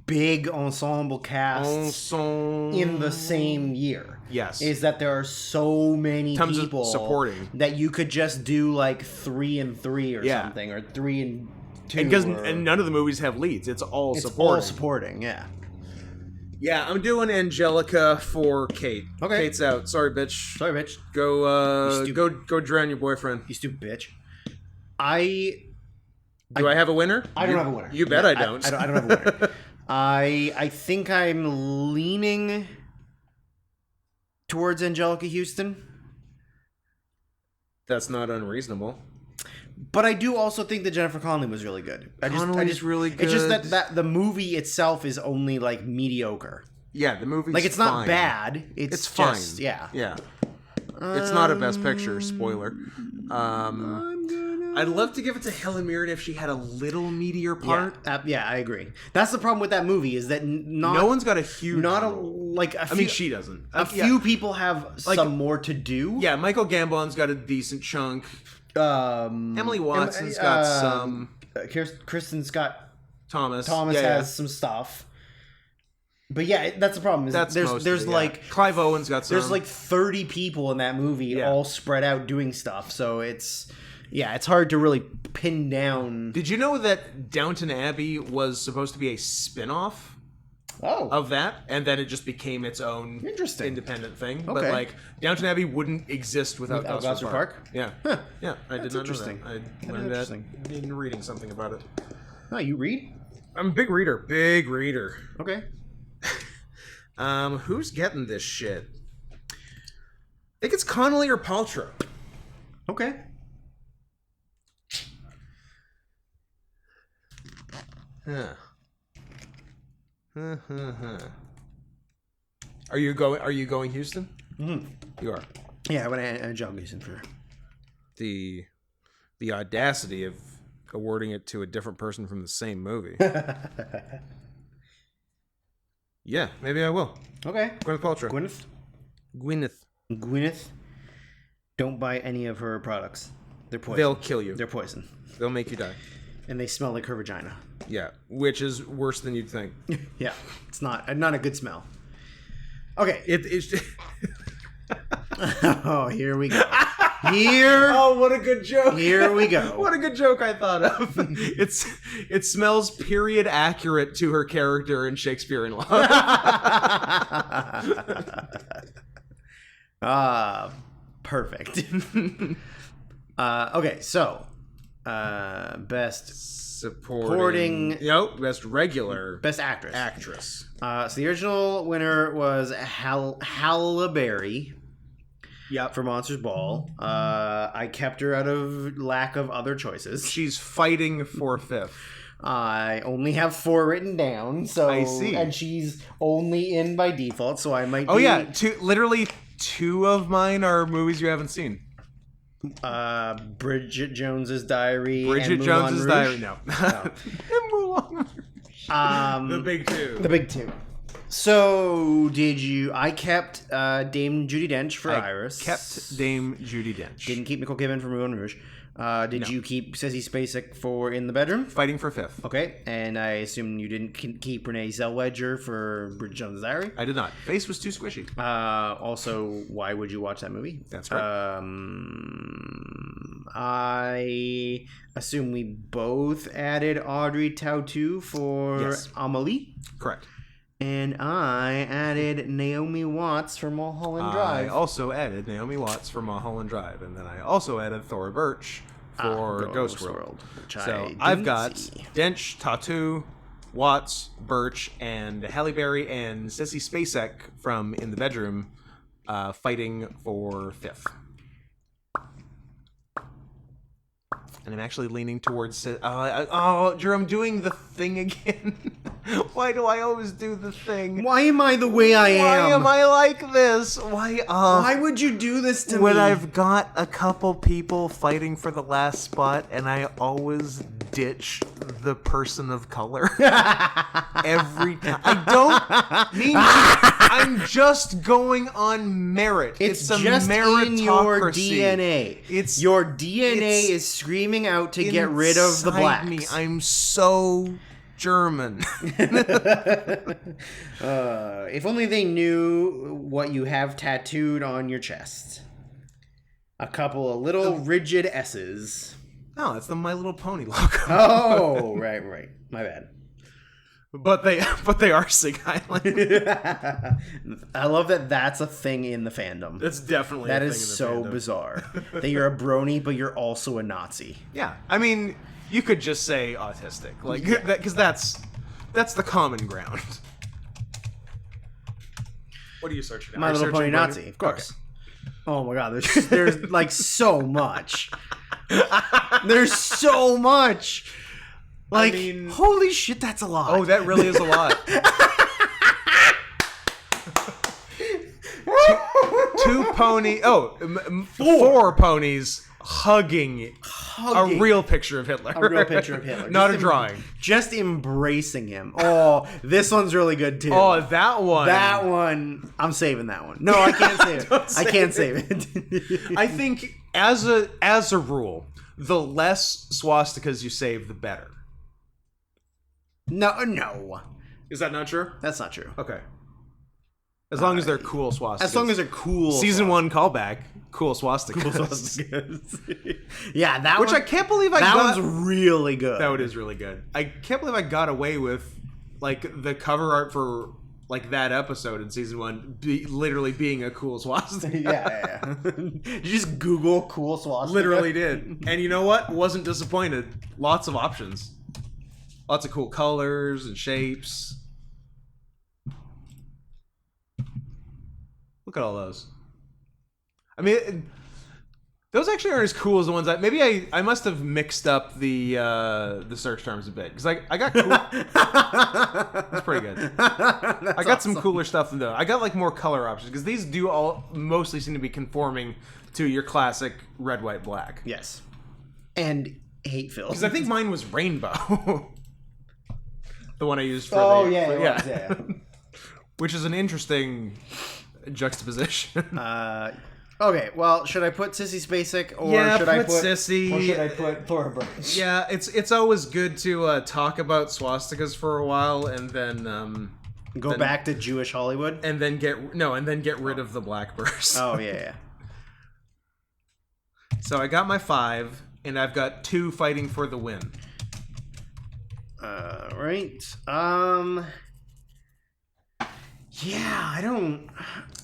big ensemble casts in the same year. Yes. Is that there are so many Tons of people supporting. that you could just do like 3 and 3 or Yeah. something, or 3 and and none of the movies have leads. It's all it's supporting. all supporting. Yeah. Yeah, I'm doing Angelica for Kate. Okay. Kate's out. Sorry, bitch. Sorry, bitch. Go drown your boyfriend. You stupid bitch. I Do I have a winner? don't have a winner. You bet I don't. I don't have a winner. I think I'm leaning towards Angelica Houston, That's not unreasonable. but I do also think that Jennifer Connelly was really good. Connelly's really It's just good. that the movie itself is only like mediocre. Yeah, the movie's Like it's not fine. bad. It's fine. just, yeah. Yeah. It's not a Best Picture, spoiler. I'd love to give it to Helen Mirren if she had a little meatier part. Yeah, I agree. That's the problem with that movie is that No one's got a huge role. I mean, she doesn't. A few people have some more to do. Yeah, Michael Gambon's got a decent chunk. Emily Watson's got some. Kristen Scott Thomas has some stuff. But yeah, that's the problem. Is That's most there's of it, like Clive Owen's got some. there's like 30 people in that movie all spread out doing stuff. So it's hard to really pin down. Did you know that Downton Abbey was supposed to be a spin-off of that, and then it just became its own independent thing? Okay. But like Downton Abbey wouldn't exist without Gosford Park. Yeah, yeah, I did not know that. I learned that in reading something about it. Oh, you read? I'm a big reader. Big reader. Okay. Who's getting this shit? I think it's Connolly or Paltrow. Okay. Are you going Houston? Mm-hmm. You are. Yeah, I went to John Gleason for The audacity of awarding it to a different person from the same movie. Yeah, maybe I will. Okay. Gwyneth Paltrow. Gwyneth. Don't buy any of her products. They're poison. They'll kill you. They're poison. They'll make you die. And they smell like her vagina. Yeah, which is worse than you'd think. Yeah, it's not a good smell. Okay. It's Oh, here we go. Oh, what a good joke. Here we go. What a good joke I thought of. It smells period accurate to her character in Shakespeare in Love. Perfect. Okay, so best supporting. Nope, best regular. Best actress. Actress. So the original winner was Halle Berry. Yep. For Monsters Ball. I kept her out of lack of other choices. She's fighting for fifth. I only have 4 written down, so I see. And she's only in by default, so I might. Oh yeah, literally 2 of mine are movies you haven't seen. Bridget Jones's Diary. Bridget and Jones's Moulin Diary. Rouge. No. And Moulin Rouge. The big two. The big two. So I kept Dame Judi Dench for Iris. Kept Dame Judi Dench. Didn't keep Nicole Kidman for Moulin Rouge. Did you keep Sissy Spacek for In the Bedroom? Fighting for fifth. Okay, and I assume you didn't keep Renee Zellweger for Bridget Jones's Diary? I did not. Face was too squishy. Also, why would you watch that movie? That's right. I assume we both added Audrey Tautou for Amelie. Correct. And I added Naomi Watts for Mulholland Drive. I also added Naomi Watts for Mulholland Drive, and then I also added Thora Birch for Ghost World. So I've got Dench, Tautou, Watts, Birch, and Halle Berry and Sissy Spacek from In the Bedroom fighting for fifth. And I'm actually leaning towards... Drew, I'm doing the thing again. Why do I always do the thing? Why am I the way I am? Why am I like this? Why would you do this to me? When I've got a couple people fighting for the last spot, and I always ditch the person of color every time. I don't mean to. I'm just going on merit. It's a just meritocracy. in your DNA. Your DNA is screaming out to get rid of the blacks. Me. I'm so German. If only they knew what you have tattooed on your chest. A couple of little rigid S's. No, that's the My Little Pony logo. Oh, right. My bad. But they are Sig Island. I love that that's a thing in the fandom. That's definitely That a thing is in the so fandom. bizarre. That you're a brony, but you're also a Nazi. Yeah, I mean, you could just say autistic, like because that's the common ground. What are you searching? My Are you Little Pony searching Nazi, of course. Oh my god, there's like so much. There's so much. Like, I mean- holy shit, that's a lot. Oh, that really is a lot. Four ponies hugging a real picture of Hitler. A real picture of Hitler. Not Just a drawing. Just embracing him. Oh, this one's really good too. Oh, that one. That one, I'm saving that one. No, I can't save it. I can't save it. I think as a rule, the less swastikas you save, the better. No, Is that not true? that's not true. Okay. As long as they're cool swastikas. As long as they're cool. Season 1 callback, cool swastikas. Yeah, that Which one, I can't believe I that got. one's really good. That one is really good. I can't believe I got away with like the cover art for like that episode in season 1 literally being a cool swastika. yeah. You just Google cool swastika. Literally did. And you know what? Wasn't disappointed. Lots of options. Lots of cool colors and shapes. Look at all those. I mean, those actually aren't as cool as the ones maybe I must have mixed up the search terms a bit because I got cool. That's pretty good. I got some cooler stuff though. I got like more color options because these do all mostly seem to be conforming to your classic red, white, black. Yes. And hate filled. Because I think mine was rainbow. The one I used for yeah. Which is an interesting juxtaposition. Okay, well, should I put Sissy Spacek or should I put Sissy? Or should I put Thora Birch? Yeah, it's always good to talk about swastikas for a while and then Go back to Jewish Hollywood. and then get rid of the blackbirds. Oh yeah. So I got my 5 and I've got 2 fighting for the win. Right. Yeah, I don't.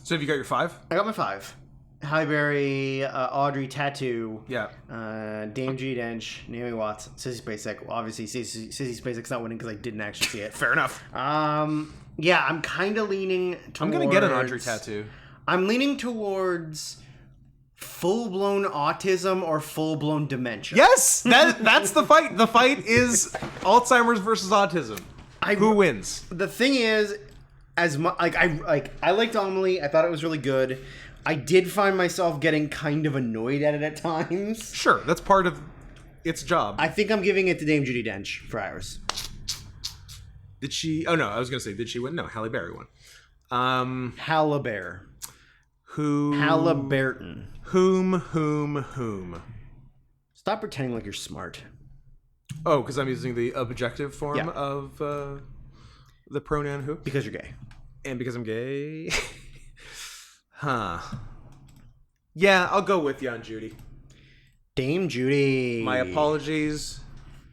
So have you got your 5? I got my 5. Halle Berry, Audrey Tattoo, Yeah. Dame Judi Dench, Naomi Watts, Sissy Spacek. Well, obviously, Sissy Spacek's not winning because I didn't actually see it. Fair enough. Yeah, I'm kind of leaning towards... I'm gonna get an Audrey tattoo. I'm leaning towards full-blown autism or full-blown dementia. Yes, that's the fight. The fight is Alzheimer's versus autism. Who wins? The thing is, as much I liked Amelie. I thought it was really good. I did find myself getting kind of annoyed at it at times. Sure, that's part of its job. I think I'm giving it to Dame Judi Dench for Iris. Did she? Oh no, I was gonna say, did she win? No, Halle Berry won. Halle Berry. Who? Halliburton. Whom? Stop pretending like you're smart. Oh, because I'm using the objective form Yeah. of the pronoun who, Because you're gay. and because I'm gay. Huh. Yeah, I'll go with you on Judy. Dame Judy. My apologies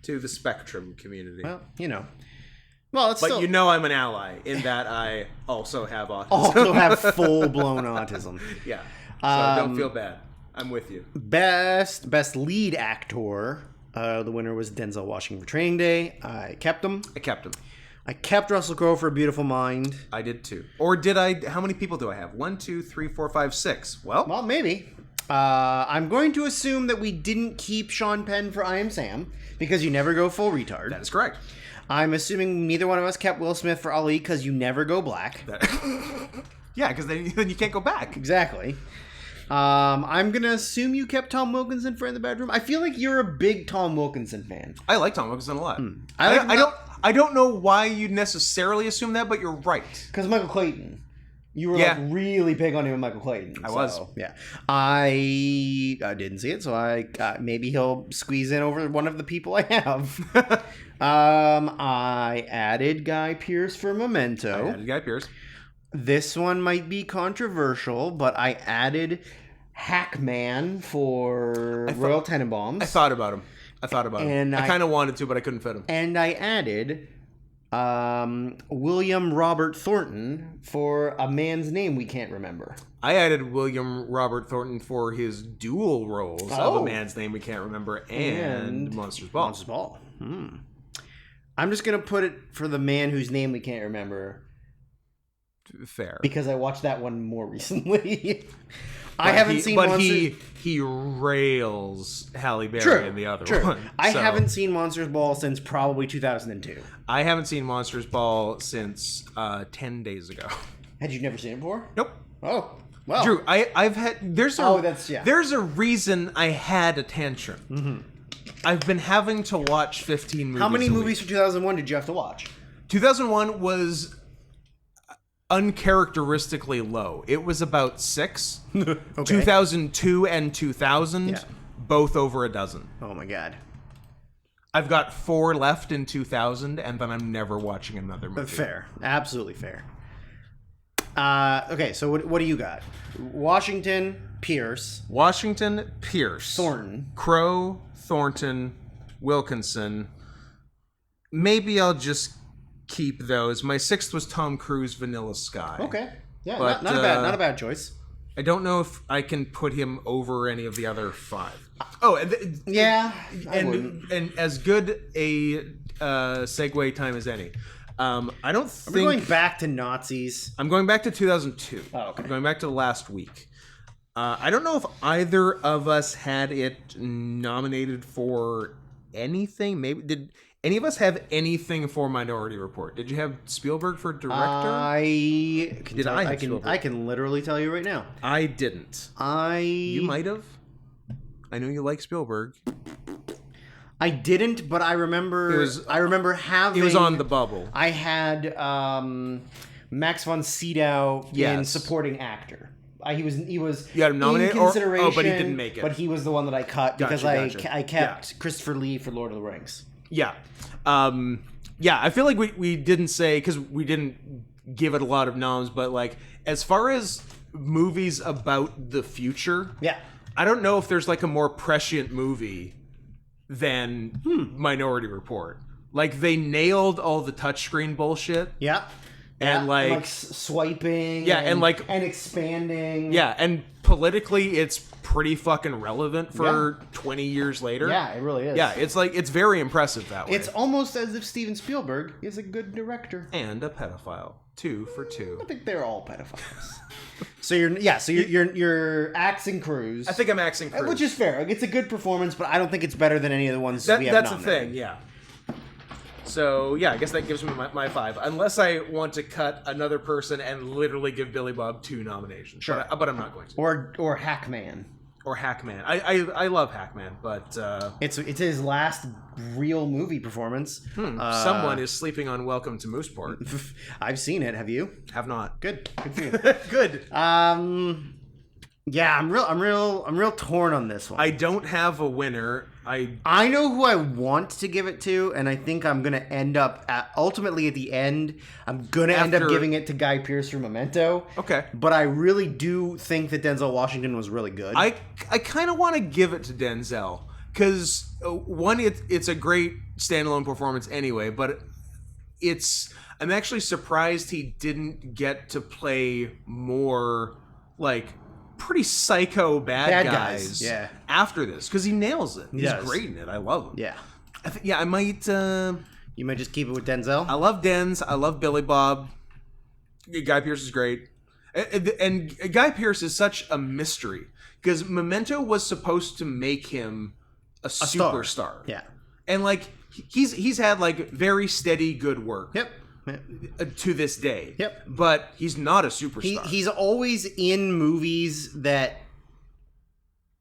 to the Spectrum community. Well, you know. Well, it's But still... you know I'm an ally in that I also have autism. also have full-blown autism. Yeah. So don't feel bad. I'm with you. Best lead actor. The winner was Denzel Washington for Training Day. I kept him. I kept him. I kept Russell Crowe for A Beautiful Mind. I did too. Or did I? How many people do I have? 1, 2, 3, 4, 5, 6. Well, maybe. I'm going to assume that we didn't keep Sean Penn for I Am Sam because you never go full retard. That is correct. I'm assuming neither one of us kept Will Smith for Ali because you never go black. Yeah, because then you can't go back. Exactly. I'm going to assume you kept Tom Wilkinson for In the Bedroom. I feel like you're a big Tom Wilkinson fan. I like Tom Wilkinson a lot. I I don't know why you necessarily assume that, but you're right. Because Michael Clayton. You were Yeah. like really big on him and Michael Clayton. I was. Yeah. I didn't see it, so I maybe he'll squeeze in over one of the people I have. I added Guy Pearce for Memento. I added Guy Pearce. This one might be controversial, but I added Hackman for Royal Tenenbaums. I thought about him. I thought about And it. I kind of wanted to, but I couldn't fit him. And I added William Robert Thornton for a man's name we can't remember. I added William Robert Thornton for his dual roles of Oh. a man's name we can't remember and Monsters Ball. Monsters Ball. I'm just going to put it for the man whose name we can't remember Fair. because I watched that one more recently. I haven't seen but Monsters... he rails Halle Berry in the other one. I So, haven't seen Monsters Ball since probably 2002. I haven't seen Monsters Ball since 10 days ago. Had you never seen it before? Nope. Oh, well. Drew, I've had there's a yeah. there's a reason I had a tantrum. Mm-hmm. I've been having to watch 15 movies. How many a movies week. from 2001 did you have to watch? 2001 was uncharacteristically low. It was about 6. Okay. 2002 and 2000, Yeah. both over a dozen. Oh my god. I've got 4 left in 2000, and then I'm never watching another movie. Fair. Absolutely fair. Okay, so what do you got? Washington, Pierce, Washington, Pierce, Thornton. Crow, Thornton, Wilkinson. Maybe I'll just keep those. My 6th was Tom Cruise, Vanilla Sky. Okay. Yeah, But, not a bad choice. I don't know if I can put him over any of the other 5. Oh, Yeah, I wouldn't. and as good a segue time as any. I don't think We're going back to Nazis. I'm going back to 2002. Oh, okay. I'm going back to last week. I don't know if either of us had it nominated for anything. Maybe did any of us have anything for Minority Report? Did you have Spielberg for director? I can Did tell- I I have can Spielberg? I can literally tell you right now. I didn't. You might have. I know you like Spielberg. I didn't, but I remember. I remember having. It was on the bubble. I had Max von Sydow in Yes. supporting actor. He was You had him nominated, in or- consideration, oh, but he didn't make it. But he was the one that I cut because Gotcha. I kept Christopher Lee for Lord of the Rings. Yeah. Yeah, I feel like we didn't say, because we didn't give it a lot of noms, but like as far as movies about the future, Yeah. I don't know if there's like a more prescient movie than Minority Report. Like they nailed all the touchscreen bullshit. Yeah. And like swiping. Yeah, and like- and expanding. Yeah, and politically it's pretty fucking relevant for 20 years later. Yeah, it really is. Yeah, it's very impressive that way. It's almost as if Steven Spielberg is a good director. And a pedophile. 2 for 2. I think they're all pedophiles. So you're axing Cruise. I think I'm axing Cruise. Which is fair. Like, it's a good performance, but I don't think it's better than any of the ones we have That's the nominated. thing, yeah. So, yeah, I guess that gives me my 5. Unless I want to cut another person and literally give Billy Bob 2 nominations. Sure. But I'm not going to. Or Hackman. Or Hackman. I love Hackman, but It's his last real movie performance. someone is sleeping on Welcome to Mooseport. I've seen it. Have you? Have not. Good. Good for you. Good. Yeah, I'm real torn on this one. I don't have a winner. I know who I want to give it to, and I think I'm gonna end up ultimately at the end. I'm gonna end up After- giving it to Guy Pearce for Memento. Okay. But I really do think that Denzel Washington was really good. I kind of want to give it to Denzel because one, it's a great standalone performance anyway, but I'm actually surprised he didn't get to play more like pretty psycho bad guys yeah. after this because he nails it. He's does. great in it. I love him. yeah. I might. You might just keep it with Denzel. I love Denz. I love Billy Bob. Guy Pearce is great. And Guy Pearce is such a mystery because Memento was supposed to make him a superstar. Yeah. And like he's had like very steady good work. Yep. To this day. Yep. But he's not a superstar. He's always in movies that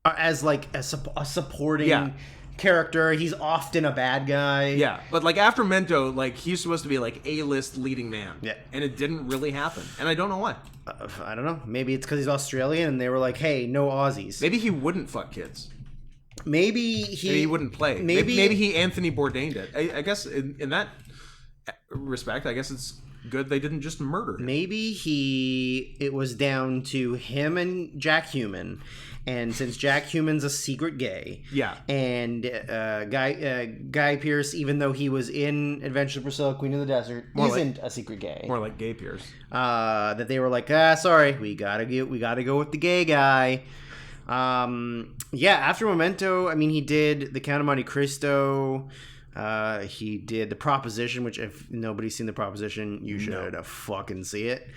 are as like a supporting character. He's often a bad guy. Yeah, but like after Memento, like he's supposed to be like A-list leading man. Yeah. And it didn't really happen. And I don't know why. I don't know. Maybe it's because he's Australian and they were like, hey, no Aussies. Maybe he wouldn't fuck kids. Maybe Maybe he wouldn't play. Maybe he Anthony Bourdained it. I guess in that respect, I guess it's good they didn't just murder him. Maybe it was down to him and Jack Human, and since Jack Human's a secret gay, Yeah. and Guy Pearce, even though he was in Adventures of Priscilla, Queen of the Desert, isn't a secret gay. More like Gay Pierce. That they were like, sorry, we gotta go with the gay guy. After Memento, I mean, he did The Count of Monte Cristo. He did The Proposition, which if nobody's seen The Proposition, you should fucking see it.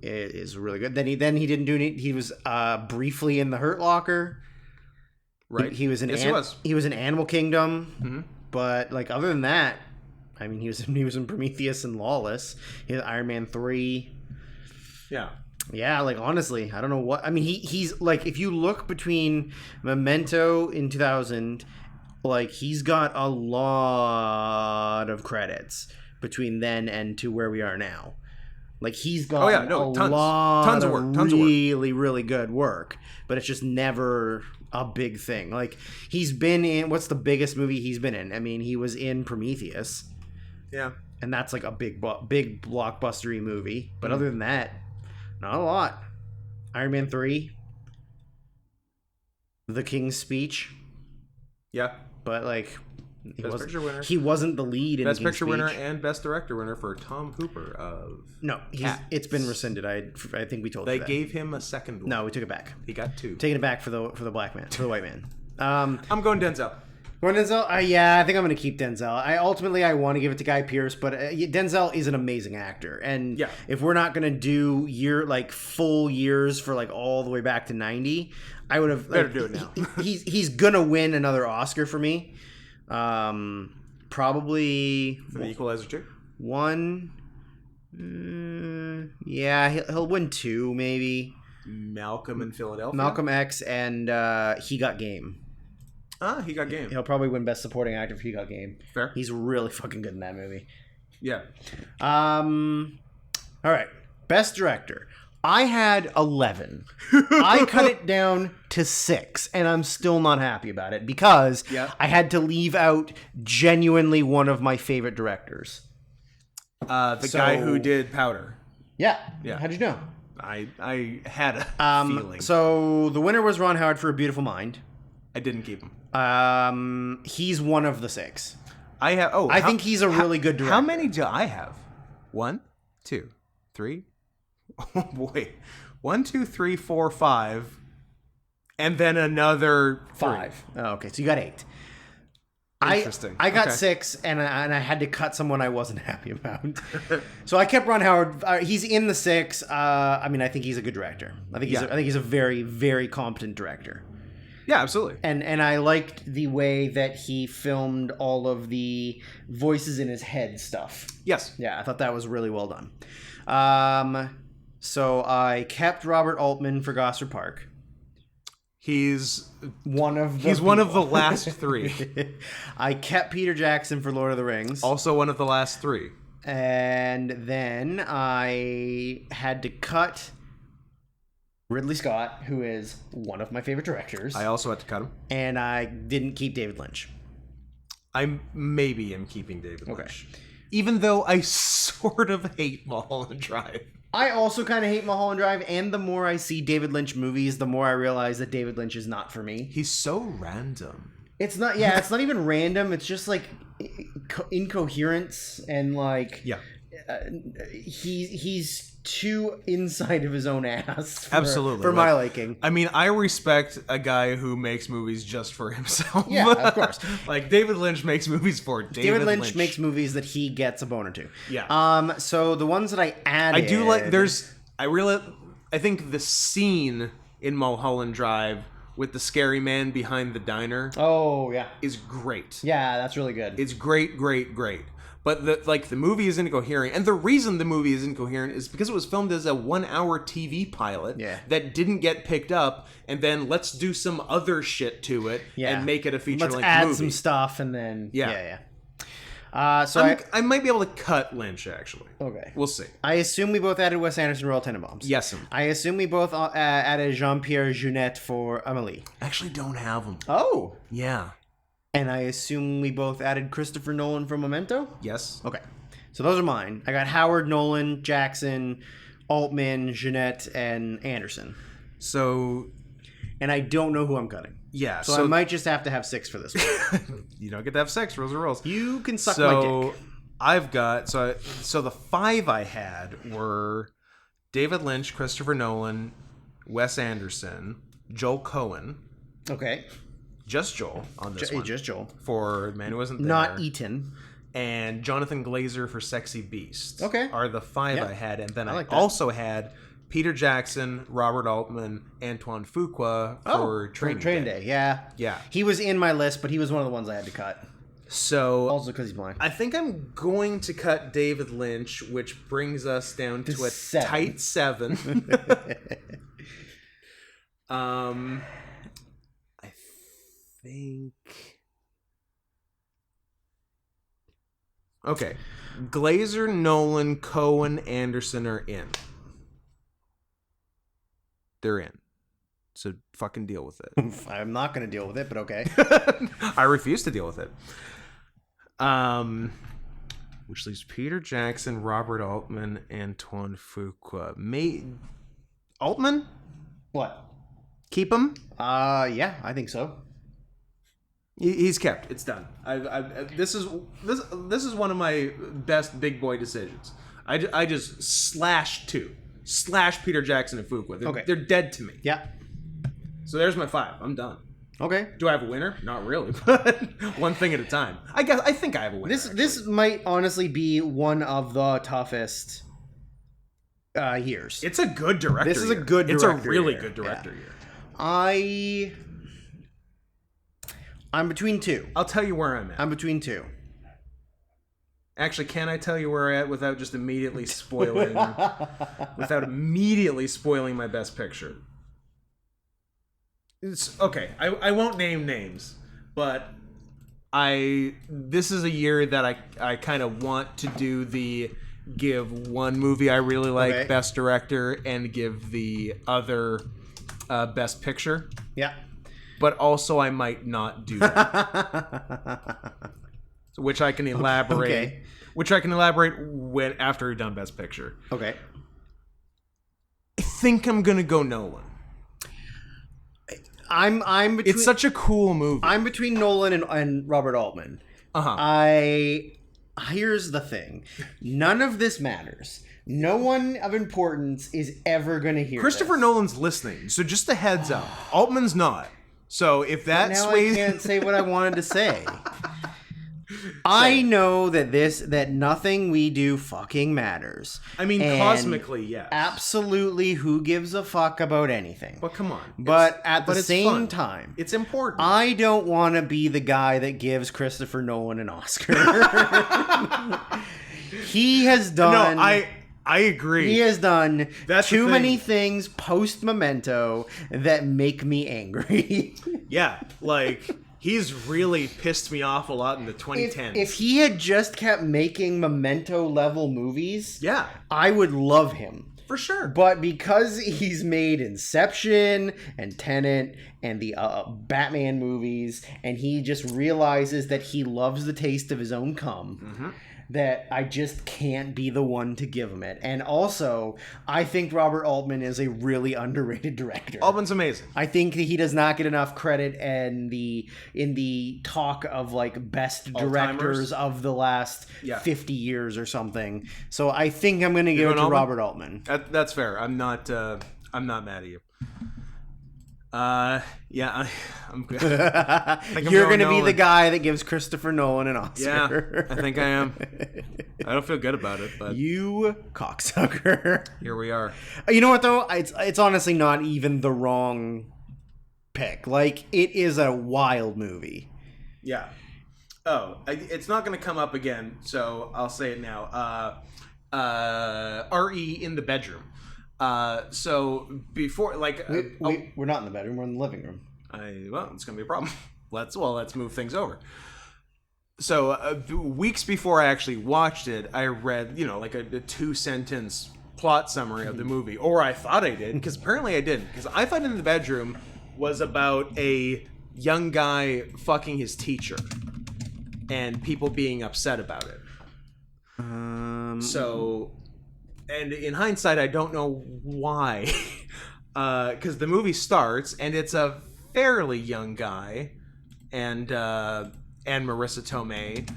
It is really good. Then he didn't do any. He was briefly in The Hurt Locker. Right. He was in. He was in Animal Kingdom. But like other than that, I mean, he was in Prometheus and Lawless. He had Iron Man 3. Yeah. Yeah, like honestly, I don't know what. I mean, he's like, if you look between Memento in 2000, like he's got a lot of credits between then and to where we are now. Like he's got tons of work, really, really good work, but it's just never a big thing. Like he's been in, what's the biggest movie he's been in? I mean, he was in Prometheus. Yeah. And that's like a big blockbustery movie. But other than that, not a lot. Iron Man 3. The King's Speech. Yeah. But like Best Picture winner. He wasn't the lead in Best the King's Picture Speech. winner and Best Director winner for Tom Hooper of No, it's been rescinded. I think we told you They that. gave him a second one. No, we took it back. He got 2. Taking it back for the white man. I'm going Denzel. Denzel? Yeah, I think I'm going to keep Denzel. I want to give it to Guy Pearce, but Denzel is an amazing actor. And if we're not going to do full years for like all the way back to 90, I would have better do it now. he's going to win another Oscar for me. Probably For The Equalizer 2? 1. Yeah, he'll win 2 maybe. Malcolm in Philadelphia. Malcolm X and He Got Game. He Got Game. He'll probably win Best Supporting Actor for He Got Game. Fair. He's really fucking good in that movie. Yeah. All right. Best Director. I had 11. I cut it down to 6, and I'm still not happy about it because I had to leave out genuinely one of my favorite directors. The guy who did Powder. Yeah. Yeah. How'd you know? I had a feeling. So the winner was Ron Howard for A Beautiful Mind. I didn't keep him. He's one of the 6. I think he's a really good director. How many do I have? 1, 2, 3. Oh boy. 1, 2, 3, 4, 5. And then another 5. Oh, okay, so you got 8. Interesting. I got 6, and I had to cut someone I wasn't happy about. So I kept Ron Howard. He's in the 6. I mean, I think he's a good director. I think he's a very, very competent director. Yeah, absolutely. And I liked the way that he filmed all of the voices in his head stuff. Yes. Yeah, I thought that was really well done. So I kept Robert Altman for Gosford Park. He's one of the last 3. I kept Peter Jackson for Lord of the Rings. Also one of the last 3. And then I had to cut Ridley Scott, who is one of my favorite directors. I also had to cut him. And I didn't keep David Lynch. I maybe am keeping David Lynch. Even though I sort of hate Mulholland Drive. I also kind of hate Mulholland Drive, and the more I see David Lynch movies, the more I realize that David Lynch is not for me. He's so random. It's not, it's not even random. It's just like incoherence and like, he's too inside of his own ass. Absolutely. For my liking. I mean, I respect a guy who makes movies just for himself. Yeah, of course. Like David Lynch makes movies for David Lynch makes movies that he gets a boner to. Yeah. So the ones that I added, I do like. I think the scene in Mulholland Drive with the scary man behind the diner. Oh yeah. Is great. Yeah, that's really good. It's great. But the movie is incoherent, and the reason the movie is incoherent is because it was filmed as a 1-hour TV pilot that didn't get picked up, and then let's do some other shit to it and make it a feature-length movie. Let's add some stuff, and then So I might be able to cut Lynch actually. Okay, we'll see. I assume we both added Wes Anderson, Royal Tenenbaums. Yes. I assume we both added Jean-Pierre Jeunet for Amélie. Actually, don't have him. Oh, yeah. And I assume we both added Christopher Nolan for Memento? Yes. Okay. So those are mine. I got Howard, Nolan, Jackson, Altman, Jeanette, and Anderson. So, And I don't know who I'm cutting. yeah. So I might just have to have 6 for this one. You don't get to have sex. Rules are rules. You can suck my dick. I've got so the 5 I had were David Lynch, Christopher Nolan, Wes Anderson, Joel Cohen, Okay. just Joel on this one Just Joel. for Man Who Wasn't There, Not Eaton. and Jonathan Glazer for Sexy Beast. Okay. Are the 5 Yeah. I had, and then I like that. also had Peter Jackson, Robert Altman, Antoine Fuqua for Training Day. Yeah. Yeah. He was in my list, but he was one of the ones I had to cut. So Also because he's blind. I think I'm going to cut David Lynch, which brings us down to a 7. tight 7. I think. Okay, Glazer, Nolan, Cohen, Anderson are in. They're in. So fucking deal with it. I'm not going to deal with it, but okay. I refuse to deal with it. Which leaves Peter Jackson, Robert Altman, Antoine Fuqua. Altman? What? Keep him? Yeah, I think so. He's kept. It's done. This is one of my best big boy decisions. I just slash Peter Jackson and Fuqua. Okay. They're dead to me. Yeah. So there's my 5. I'm done. Okay. Do I have a winner? Not really, but one thing at a time. I think I have a winner. This might honestly be one of the toughest years. It's a good director. This is a year. good It's a director really year. good director year. I'm between 2. I'll tell you where I'm at. I'm between 2. Actually, can I tell you where I'm at without just immediately spoiling my best picture? It's okay. I won't name names, but this is a year that I kind of want to do the give one movie I really like Okay. best director and give the other best picture. Yeah. But also I might not do that. Which I can elaborate. Okay. Which I can elaborate after we're done best picture. Okay. I think I'm gonna go Nolan. I'm between. It's such a cool movie. I'm between Nolan and Robert Altman. Here's the thing. None of this matters. No one of importance is ever going to hear Christopher this. Nolan's listening, so just a heads up. Altman's not. So if that Now sways, I can't say what I wanted to say. I know that nothing we do fucking matters. I mean, And cosmically, yes. Absolutely, who gives a fuck about anything? But come on. But at the it's same fun. time, It's important. I don't want to be the guy that gives Christopher Nolan an Oscar. He has done. No, I agree. He has done That's the too thing. many things post Memento that make me angry. Yeah, like he's really pissed me off a lot in the 2010s. If he had just kept making Memento level movies, yeah, I would love him. for sure. But because he's made Inception and Tenet and the Batman movies, and he just realizes that he loves the taste of his own cum, that I just can't be the one to give him it. And also, I think Robert Altman is a really underrated director. Altman's amazing. I think that he does not get enough credit in the talk of like best directors of the last 50 years or something. So I think I'm going to give it to Altman? Robert Altman. That's fair. I'm not mad at you. Yeah, I'm good. You're going to be the guy that gives Christopher Nolan an Oscar. Yeah, I think I am. I don't feel good about it, but You cocksucker. here we are. You know what though? It's honestly not even the wrong pick. Like, it is a wild movie. Yeah. Oh, it's not going to come up again, so I'll say it now. R.E. in the bedroom. So before, like, We're not in the bedroom. We're in the living room. well, it's gonna be a problem. Let's move things over. So weeks before I actually watched it, I read, like a 2-sentence plot summary of the movie, or I thought I did, because apparently I didn't, because I thought In the Bedroom was about a young guy fucking his teacher, and people being upset about it. So, and in hindsight, I don't know why, because the movie starts and it's a fairly young guy, and Marissa Tomei,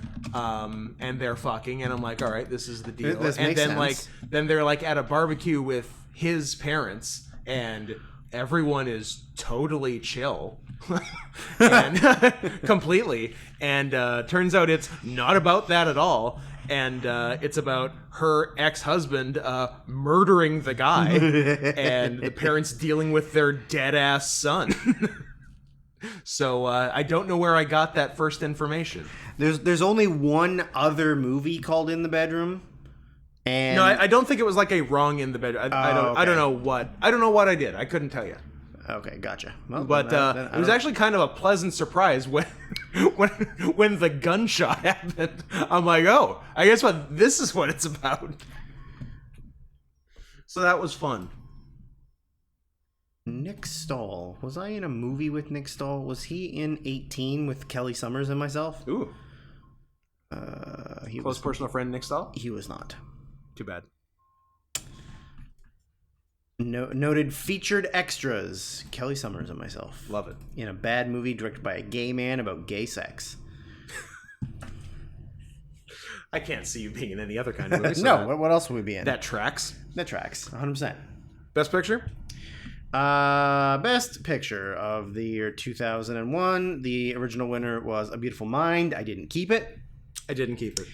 and they're fucking, and I'm like, all right, this is the deal. This and makes then sense. then they're like at a barbecue with his parents, and everyone is totally chill. And completely, and turns out it's not about that at all, and it's about her ex-husband murdering the guy and the parents dealing with their dead-ass son. So I don't know where I got that first information. There's only one other movie called In the Bedroom, and No, I don't think it was like a wrong in the bed. I don't know what I did. I couldn't tell you. okay, gotcha. Well, But then I it was don't- actually kind of a pleasant surprise when when the gunshot happened. I'm like, oh, I guess this is what it's about. So that was fun. Nick Stahl. Was I in a movie with Nick Stahl? Was he in 18 with Kelly Summers and myself? Ooh, He close was. personal friend Nick Stahl. He was not. Too bad. Noted featured extras: Kelly Summers and myself. Love it. In a bad movie directed by a gay man about gay sex. I can't see you being in any other kind of movie. So No, what else would we be in? that tracks. That tracks. 100%. Best picture. Best picture of the year 2001. The original winner was A Beautiful Mind. I didn't keep it. I didn't keep it.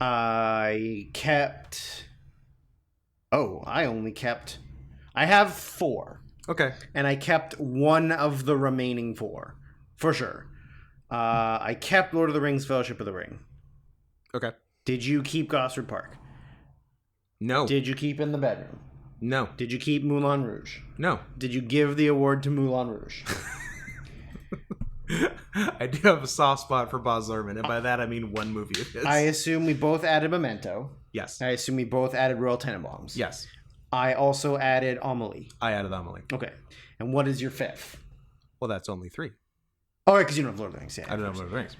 I kept. Oh, I only kept. I have 4, Okay. and I kept one of the remaining 4, for sure. I kept Lord of the Rings: Fellowship of the Ring. Okay. Did you keep Gosford Park? No. Did you keep In the Bedroom? No. Did you keep Moulin Rouge? No. Did you give the award to Moulin Rouge? I do have a soft spot for Baz Luhrmann, and by that I mean one movie of his. I assume we both added Memento. Yes. I assume we both added Royal Tenenbaums. Yes. I also added Amelie. I added Amelie. Okay. And what is your 5th? Well, that's only 3. Oh, right, because you don't have Lord of the Rings. Yeah, I don't know Lord of the Rings.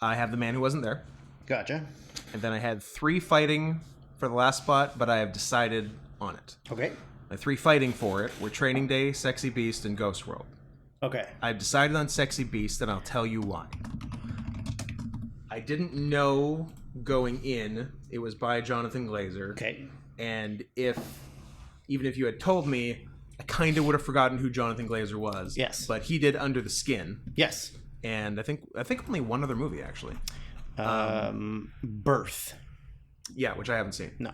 I have The Man Who Wasn't There, Gotcha. and then I had 3 fighting for the last spot, but I have decided on it. Okay. My 3 fighting for it were Training Day, Sexy Beast, and Ghost World. Okay. I've decided on Sexy Beast, and I'll tell you why. I didn't know going in it was by Jonathan Glazer. Okay. And even if you had told me, I kind of would have forgotten who Jonathan Glazer was. Yes. But he did Under the Skin, Yes. and I think only one other movie actually. Birth. Yeah, which I haven't seen. No.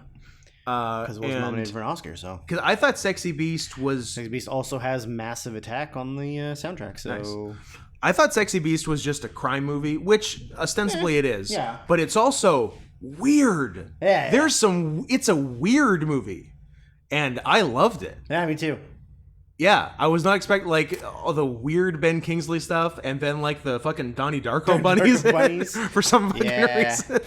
Because it wasn't nominated for an Oscar, so. Because I thought Sexy Beast was. Sexy Beast also has Massive Attack on the soundtrack, so. Nice. I thought Sexy Beast was just a crime movie, which ostensibly it is. Yeah. But it's also weird. Yeah. There's some. It's a weird movie, and I loved it. Yeah, me too. Yeah, I was not expecting like all the weird Ben Kingsley stuff, and then like the fucking Donnie Darko bunnies, Darko bunnies. for some fucking Yeah. reason.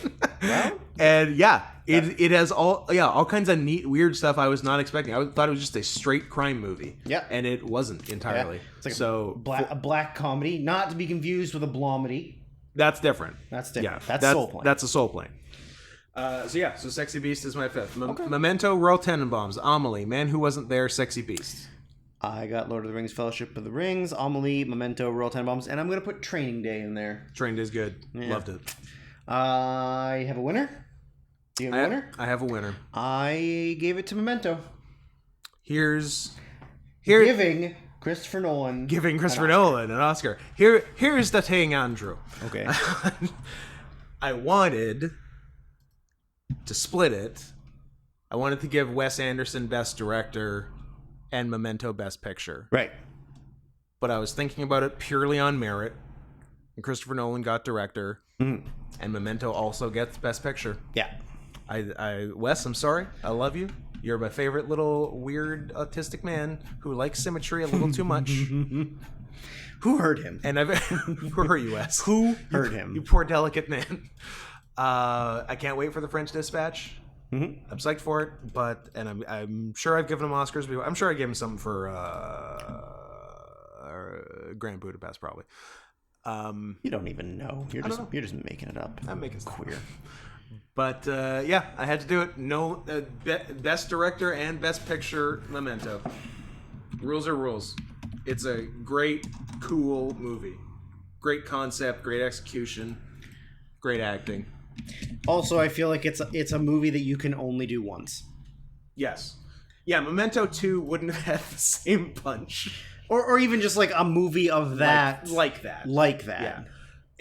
Well, And yeah, it has all kinds of neat weird stuff I was not expecting. I thought it was just a straight crime movie. Yeah. and it wasn't entirely. it's like So a black comedy, not to be confused with a blomedy. that's different. That's different. Yeah, That's Soul Plane. That's a Soul Plane. So Sexy Beast is my 5th. Memento, Royal Tenenbaums, Amelie, Man Who Wasn't There, Sexy Beast. I got Lord of the Rings: Fellowship of the Rings, Amelie, Memento, Royal Tenenbaums, and I'm going to put Training Day in there. Trained is good. Loved it. I have a winner. Do you have a winner? I have a winner. I gave it to Memento. Here's Giving Christopher Nolan. giving Christopher Nolan an Oscar. Here's the thing, Andrew. Okay. I wanted to split it. I wanted to give Wes Anderson Best Director and Memento Best Picture. Right. But I was thinking about it purely on merit. And Christopher Nolan got Director. And Memento also gets Best Picture. Yeah. Wes, I'm sorry. I love you. You're my favorite little weird autistic man who likes symmetry a little too much. Who hurt him? And who hurt you, Wes? Who hurt him? You poor delicate man. I can't wait for the French Dispatch. Mm-hmm. I'm psyched for it, and I'm sure I've given him Oscars before. I'm sure I gave him something for Grand Budapest, probably. You don't even know. You're just making it up. I'm making stuff queer. But yeah, I had to do it. No, best director and best picture, Memento. Rules are rules. It's a great, cool movie. Great concept, great execution, great acting. Also, I feel like it's a movie that you can only do once. Yes. Yeah, Memento 2 wouldn't have had the same punch. Or even just like a movie of that. Like that. Like that. Yeah.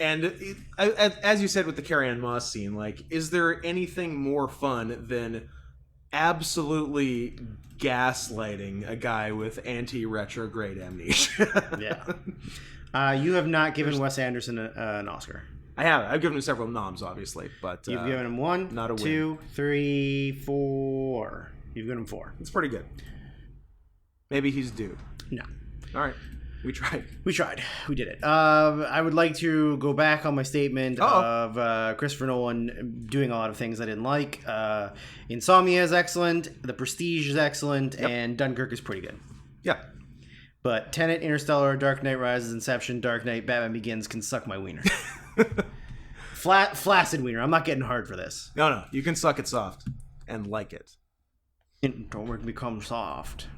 And as you said with the Carrie-Anne Moss scene, like, is there anything more fun than absolutely gaslighting a guy with anti-retrograde amnesia? Yeah. You have not given Wes Anderson an Oscar. I have. I've given him several noms, obviously, but You've given him 1, not a 2, 3, 4. You've given him 4. It's pretty good. Maybe he's due. No. All right. We tried. We did it. I would like to go back on my statement of Christopher Nolan doing a lot of things I didn't like. Insomnia is excellent. The Prestige is excellent. Yep. And Dunkirk is pretty good. Yeah. But Tenet, Interstellar, Dark Knight Rises, Inception, Dark Knight, Batman Begins can suck my wiener. Flaccid wiener. I'm not getting hard for this. No. You can suck it soft and like it. Don't work become soft.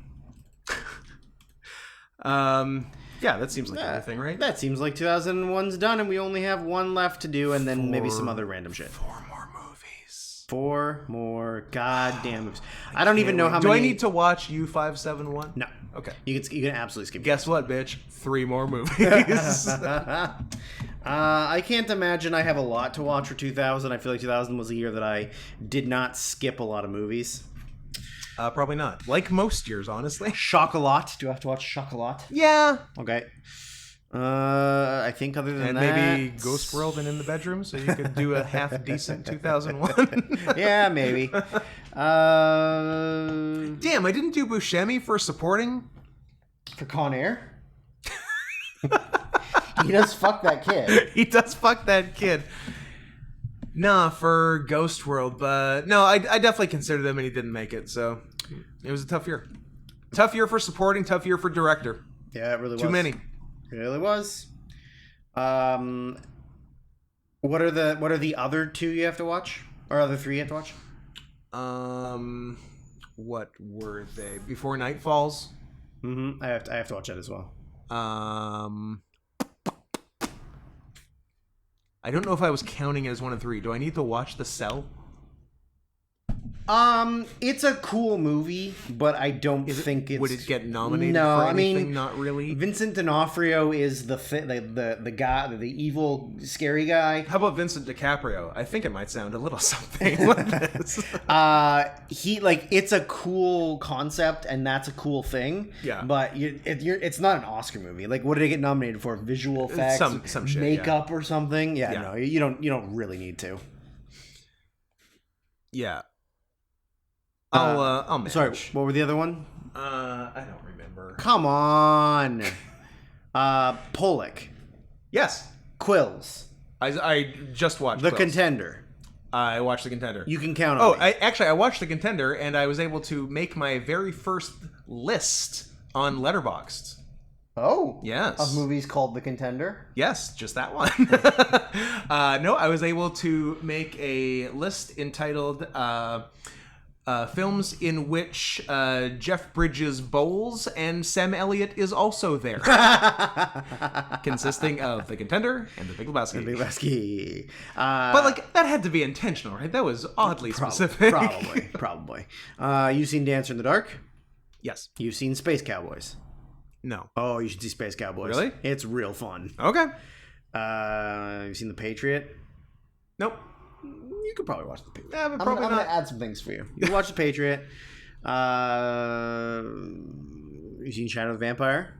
Yeah, that seems like everything, right? That seems like 2001's done, and we only have one left to do, and then maybe some other random shit. 4 more movies. 4 more goddamn movies. I don't even know how Do many. I need to watch U571? No. Okay. You can absolutely skip. Guess what, bitch? 3 more movies. I can't imagine I have a lot to watch for 2000. I feel like 2000 was a year that I did not skip a lot of movies. Probably not. Like most years, honestly. Chocolat. Do I have to watch Chocolat? Yeah. Okay. I think other than And that... maybe Ghost World and In the Bedroom, so you could do a half-decent 2001. Yeah, maybe. Damn, I didn't do Buscemi for supporting? For Con Air? He does fuck that kid. He does fuck that kid. Nah, for Ghost World, but no, I definitely considered him, and he didn't make it. So it was a tough year. Tough year for supporting. Tough year for director. Yeah, it really was. Too many. It really was. What are the other 2 you have to watch, or other 3 you have to watch? What were they? Before Night Falls. Mm-hmm. I have to watch that as well. I don't know if I was counting it as 1 and 3. Do I need to watch The Cell? It's a cool movie, but I don't think it's... Would it get nominated No, for I anything? mean, Not really. Vincent D'Onofrio is the guy, the evil, scary guy. How about Vincent DiCaprio? I think it might sound a little something like this. It's a cool concept, and that's a cool thing. Yeah. But it's not an Oscar movie. Like, what did it get nominated for? Visual effects, some shit, makeup, or something? Yeah, Yeah. no, you don't really need to. Yeah. I'll manage. Sorry, what were the other one? I don't remember. Come on. Pollock. Yes. Quills. I just watched The Quills. Contender. I watched The Contender. You can count on me. I watched The Contender, and I was able to make my very first list on Letterboxd. Oh. Yes. Of movies called The Contender? Yes, just that one. No, I was able to make a list entitled films in which Jeff Bridges bowls and Sam Elliott is also there. Consisting of The Contender and The Big Lebowski. Big Lebowski. But, like, that had to be intentional, right? That was oddly specific. Probably. You've seen Dancer in the Dark? Yes. You've seen Space Cowboys? No. Oh, you should see Space Cowboys. Really? It's real fun. Okay. You've seen The Patriot? Nope. You could probably watch The Patriot. Yeah, but I'm probably going to not. add some things for you. You can watch The Patriot. You've seen Shadow of the Vampire?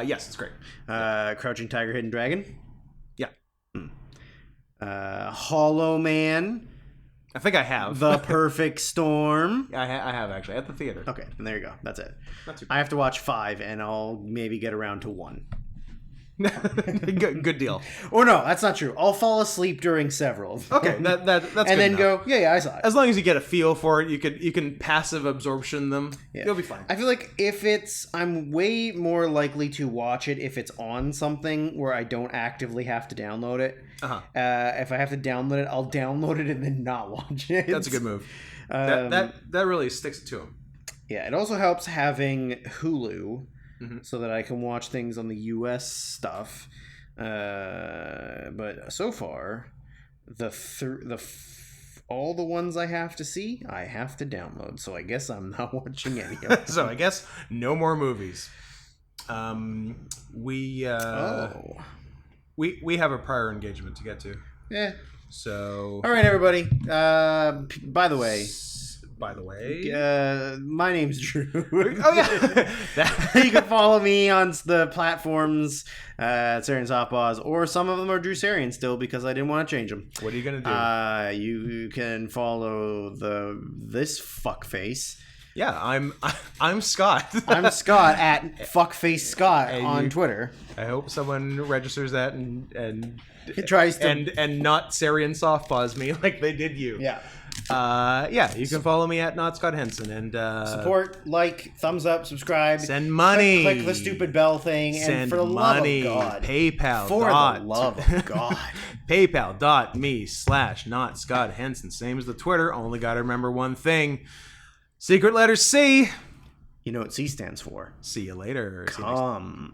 Yes, it's great. Crouching Tiger, Hidden Dragon? Yeah. Hollow Man? I think I have. The Perfect Storm? I have, actually, at the theater. Okay, and there you go. That's it. Not too I have to watch 5, and I'll maybe get around to 1. Good deal. Or no, that's not true. I'll fall asleep during several of them. Okay, that's and good then enough. go, yeah, I saw it. As long as you get a feel for it, you can passive absorption them. Yeah. You'll be fine. I feel like I'm way more likely to watch it if it's on something where I don't actively have to download it. Uh-huh. If I have to download it, I'll download it and then not watch it. That's a good move. That really sticks it to him. Yeah, it also helps having Hulu so that I can watch things on the US stuff. But so far, all the ones I have to see, I have to download. So I guess I'm not watching any of them. So I guess no more movies. We have a prior engagement to get to. Yeah. So All right, everybody. By the way, my name's Drew. oh yeah, You can follow me on the platforms, Sarian Softpaws, or some of them are Drew Sarian still because I didn't want to change them. what are you gonna do? You can follow this fuckface. Yeah, I'm Scott. I'm Scott at fuckface Scott And on you- Twitter. I hope someone registers that and It tries to and not Sarian softpaws me like they did you. yeah. You can follow me at not Scott Henson and Support, like, thumbs up, subscribe, send money. click the stupid bell thing, and Send for the money. love of God, PayPal. for the love of God. PayPal.me/not Scott Henson. Same as the Twitter. Only got to remember one thing. Secret letter C. You know what C stands for? See you later. See you next Come.